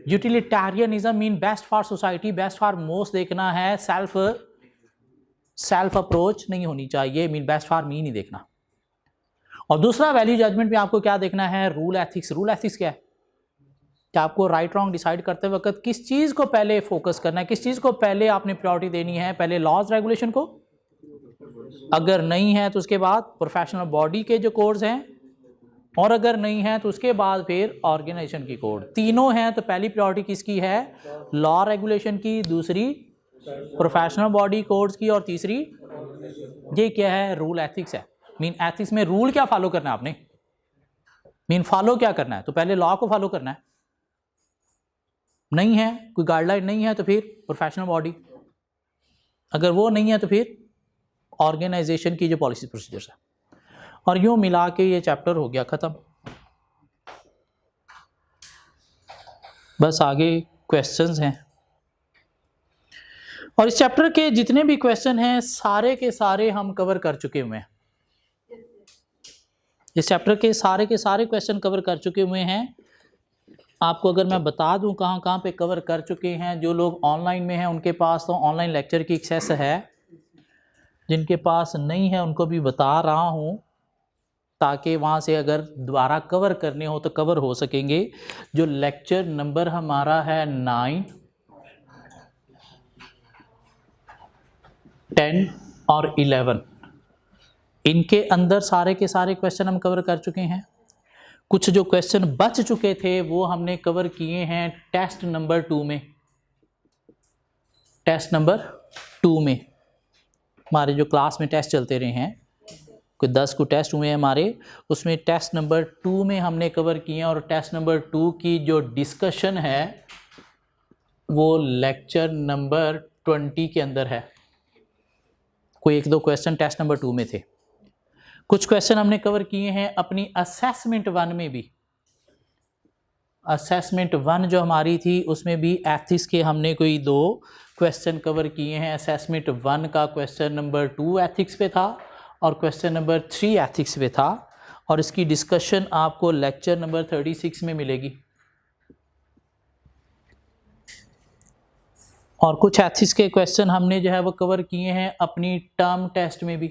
Utilitarianism mean best for society, best for most देखना है। सेल्फ अप्रोच नहीं होनी चाहिए, मीन बेस्ट फॉर मी नहीं देखना। और दूसरा वैल्यू जजमेंट में आपको क्या देखना है? Rule ethics. रूल एथिक्स क्या है? क्या आपको राइट रॉन्ग डिसाइड करते वक्त किस चीज को पहले फोकस करना है, किस चीज को पहले आपने प्रायोरिटी देनी है? पहले लॉज रेगुलेशन को, अगर नहीं है तो उसके बाद प्रोफेशनल बॉडी के जो कोड्स हैं, और अगर नहीं है तो उसके बाद फिर ऑर्गेनाइजेशन की कोड। तीनों हैं तो पहली प्रायोरिटी किसकी है? लॉ रेगुलेशन की, दूसरी प्रोफेशनल बॉडी कोड्स की, और तीसरी ये क्या है? रूल एथिक्स है। मीन एथिक्स में रूल क्या फॉलो करना है आपने, मीन फॉलो क्या करना है? तो पहले लॉ को फॉलो करना है, नहीं है कोई गाइडलाइन नहीं है तो फिर प्रोफेशनल बॉडी, अगर वो नहीं है तो फिर ऑर्गेनाइजेशन की जो पॉलिसी प्रोसीजर्स है। और यूं मिला के ये चैप्टर हो गया ख़त्म। बस आगे क्वेश्चंस हैं, और इस चैप्टर के जितने भी क्वेश्चन हैं सारे के सारे हम कवर कर चुके हुए हैं। इस चैप्टर के सारे क्वेश्चन कवर कर चुके हुए हैं। आपको अगर मैं बता दूं कहाँ कहाँ पे कवर कर चुके हैं, जो लोग ऑनलाइन में हैं उनके पास तो ऑनलाइन लेक्चर की एक्सेस है, जिनके पास नहीं है उनको भी बता रहा हूँ, ताकि वहाँ से अगर दोबारा कवर करने हो तो कवर हो सकेंगे। जो लेक्चर नंबर हमारा है 9, 10 और 11, इनके अंदर सारे के सारे क्वेश्चन हम कवर कर चुके हैं। कुछ जो क्वेश्चन बच चुके थे वो हमने कवर किए हैं टेस्ट नंबर 2 में। टेस्ट नंबर 2 में हमारे जो क्लास में टेस्ट चलते रहे हैं, कोई 10 को टेस्ट हुए हैं हमारे, उसमें टेस्ट नंबर 2 में हमने कवर किए हैं। और टेस्ट नंबर 2 की जो डिस्कशन है वो लेक्चर नंबर 20 के अंदर है। कोई 1-2 क्वेश्चन टेस्ट नंबर 2 में थे। कुछ क्वेश्चन हमने कवर किए हैं अपनी असेसमेंट 1 में भी। असेसमेंट 1 जो हमारी थी उसमें भी एथिक्स के हमने कोई 2 क्वेश्चन कवर किए हैं। असेसमेंट 1 का क्वेश्चन नंबर 2 एथिक्स पे था और क्वेश्चन नंबर 3 एथिक्स पे था, और इसकी डिस्कशन आपको लेक्चर नंबर 36 में मिलेगी। और कुछ एथिक्स के क्वेश्चन हमने जो है वो कवर किए हैं अपनी टर्म टेस्ट में भी।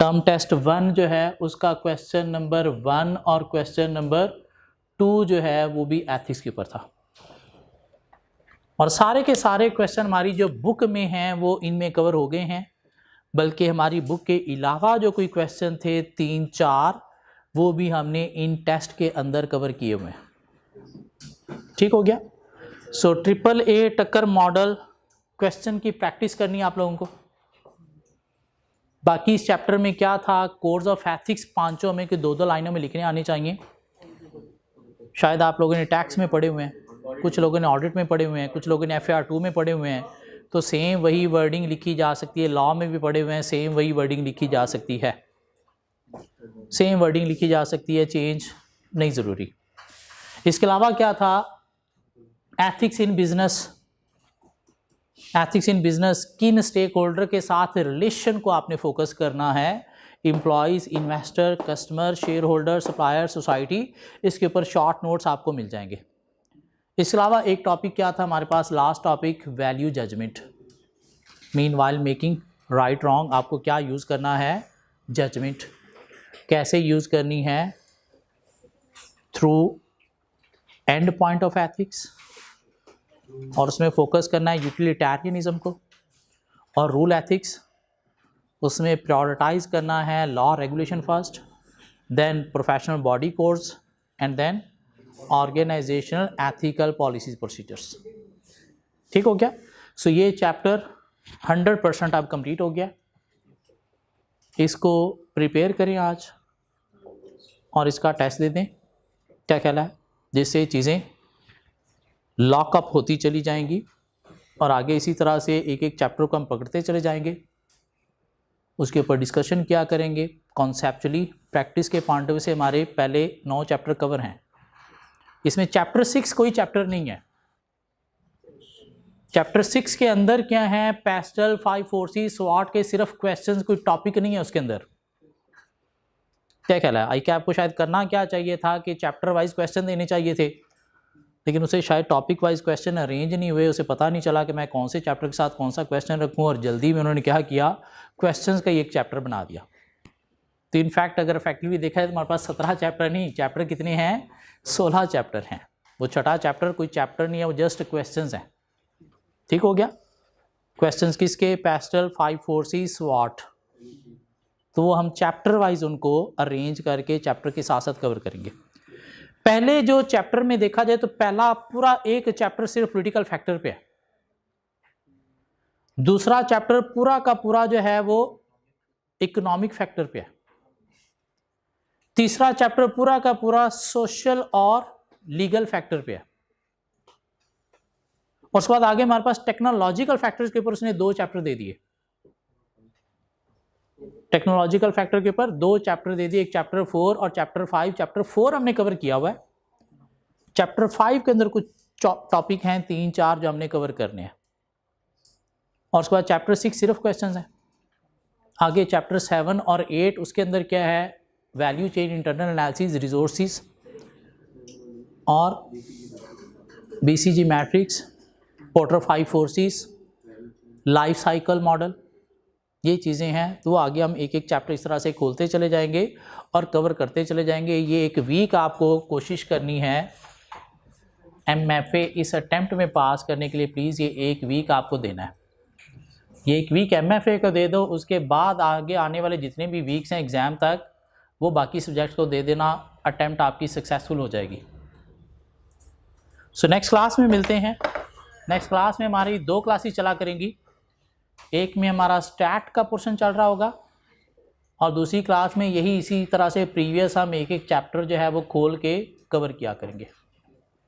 टर्म टेस्ट 1 जो है उसका क्वेश्चन नंबर 1 और क्वेश्चन नंबर 2 जो है वो भी एथिक्स के ऊपर था। और सारे के सारे क्वेश्चन हमारी जो बुक में हैं वो इनमें कवर हो गए हैं, बल्कि हमारी बुक के अलावा जो कोई क्वेश्चन थे 3-4 वो भी हमने इन टेस्ट के अंदर कवर किए हुए हैं। ठीक हो गया। सो AAA टक्कर मॉडल क्वेश्चन की प्रैक्टिस करनी है आप लोगों को। बाकी इस चैप्टर में क्या था? कोड्स ऑफ एथिक्स पांचों में कि 2-2 लाइनों में लिखने आने चाहिए। शायद आप लोगों ने टैक्स में पढ़े हुए हैं, कुछ लोगों ने ऑडिट में पढ़े हुए हैं, कुछ लोगों ने FAR 2 में पढ़े हुए हैं, तो सेम वही वर्डिंग लिखी जा सकती है। लॉ में भी पढ़े हुए हैं, सेम वही वर्डिंग लिखी जा सकती है, सेम वर्डिंग लिखी जा सकती है, चेंज नहीं ज़रूरी। इसके अलावा क्या था? Ethics in business. Ethics in business किन स्टेक होल्डर के साथ रिलेशन को आपने फोकस करना है? Employees, investor, customer, share holder, supplier, society. इसके ऊपर शॉर्ट नोट्स आपको मिल जाएंगे। इसके अलावा एक टॉपिक क्या था हमारे पास? Last topic value judgement. Mean while making right wrong आपको क्या यूज़ करना है? जजमेंट। कैसे यूज़ करनी है? Through and point of ethics, और उसमें फोकस करना है यूटिलिटेरियनिज्म को। और रूल एथिक्स, उसमें प्रायोरिटाइज करना है law regulation first, then professional body codes, and then organizational ethical policies procedures. ठीक हो गया। सो ये चैप्टर 100% अब कंप्लीट हो गया। इसको प्रिपेयर करें आज और इसका टेस्ट दे दें, क्या ख्याल है, जिससे चीज़ें लॉकअप होती चली जाएंगी और आगे इसी तरह से एक एक चैप्टर को हम पकड़ते चले जाएंगे, उसके ऊपर डिस्कशन क्या करेंगे कॉन्सेप्चुअली। प्रैक्टिस के पॉइंट ऑफ व्यू से हमारे पहले 9 चैप्टर कवर हैं। इसमें चैप्टर 6 कोई चैप्टर नहीं है। चैप्टर 6 के अंदर क्या है, पेस्टल, 5 फोर्सेस, स्वॉट के सिर्फ क्वेश्चंस, कोई टॉपिक नहीं है उसके अंदर। क्या ख्याल है, आई क्या आपको शायद करना क्या चाहिए था कि चैप्टर वाइज क्वेश्चन देने चाहिए थे, लेकिन उसे शायद टॉपिक वाइज क्वेश्चन अरेंज नहीं हुए, उसे पता नहीं चला कि मैं कौन से चैप्टर के साथ कौन सा क्वेश्चन रखूं, और जल्दी में उन्होंने क्या किया, क्वेश्चंस का एक चैप्टर बना दिया। तो इनफैक्ट अगर इफेक्टिवली देखा है तो हमारे पास 17 चैप्टर नहीं, चैप्टर कितने हैं, 16 चैप्टर हैं। वो छठा चैप्टर कोई चैप्टर नहीं है, वो जस्ट क्वेश्चंस हैं। ठीक हो गया। क्वेश्चंस किसके, पेस्टल, 5 फोर्सेस, स्वॉट। तो वो हम चैप्टर वाइज उनको अरेंज करके चैप्टर के साथ साथ कवर करेंगे। पहले जो चैप्टर में देखा जाए तो पहला पूरा एक चैप्टर सिर्फ पॉलिटिकल फैक्टर पे है। दूसरा चैप्टर पूरा का पूरा जो है वो इकोनॉमिक फैक्टर पे है। तीसरा चैप्टर पूरा का पूरा सोशल और लीगल फैक्टर पे है। और उसके बाद आगे हमारे पास टेक्नोलॉजिकल फैक्टर्स के ऊपर उसने 2 चैप्टर दे दिए। टेक्नोलॉजिकल फैक्टर के ऊपर 2 चैप्टर दे दिए, एक चैप्टर 4 और चैप्टर 5। चैप्टर 4 हमने कवर किया हुआ है। चैप्टर 5 के अंदर कुछ टॉपिक हैं 3-4 जो हमने कवर करने हैं, और उसके बाद चैप्टर 6 सिर्फ क्वेश्चंस हैं। आगे चैप्टर 7 और 8 उसके अंदर क्या है, value chain, internal analysis, resources और BCG matrix, Porter 5 forces, life cycle model, ये चीज़ें हैं। तो वो आगे हम एक एक चैप्टर इस तरह से खोलते चले जाएंगे और कवर करते चले जाएंगे। ये एक वीक आपको कोशिश करनी है MFA इस अटेम्प्ट में पास करने के लिए। प्लीज़ ये एक वीक आपको देना है, ये एक वीक MFA को दे दो। उसके बाद आगे आने वाले जितने भी वीक्स हैं एग्ज़ाम तक, वो बाकी सब्जेक्ट्स को दे देना, अटेम्प्ट आपकी सक्सेसफुल हो जाएगी। सो नेक्स्ट क्लास में मिलते हैं। नेक्स्ट क्लास में हमारी 2 क्लासेस चला करेंगी। एक में हमारा स्टैट का पोर्शन चल रहा होगा और दूसरी क्लास में यही इसी तरह से प्रीवियस हम एक एक चैप्टर जो है वो खोल के कवर किया करेंगे।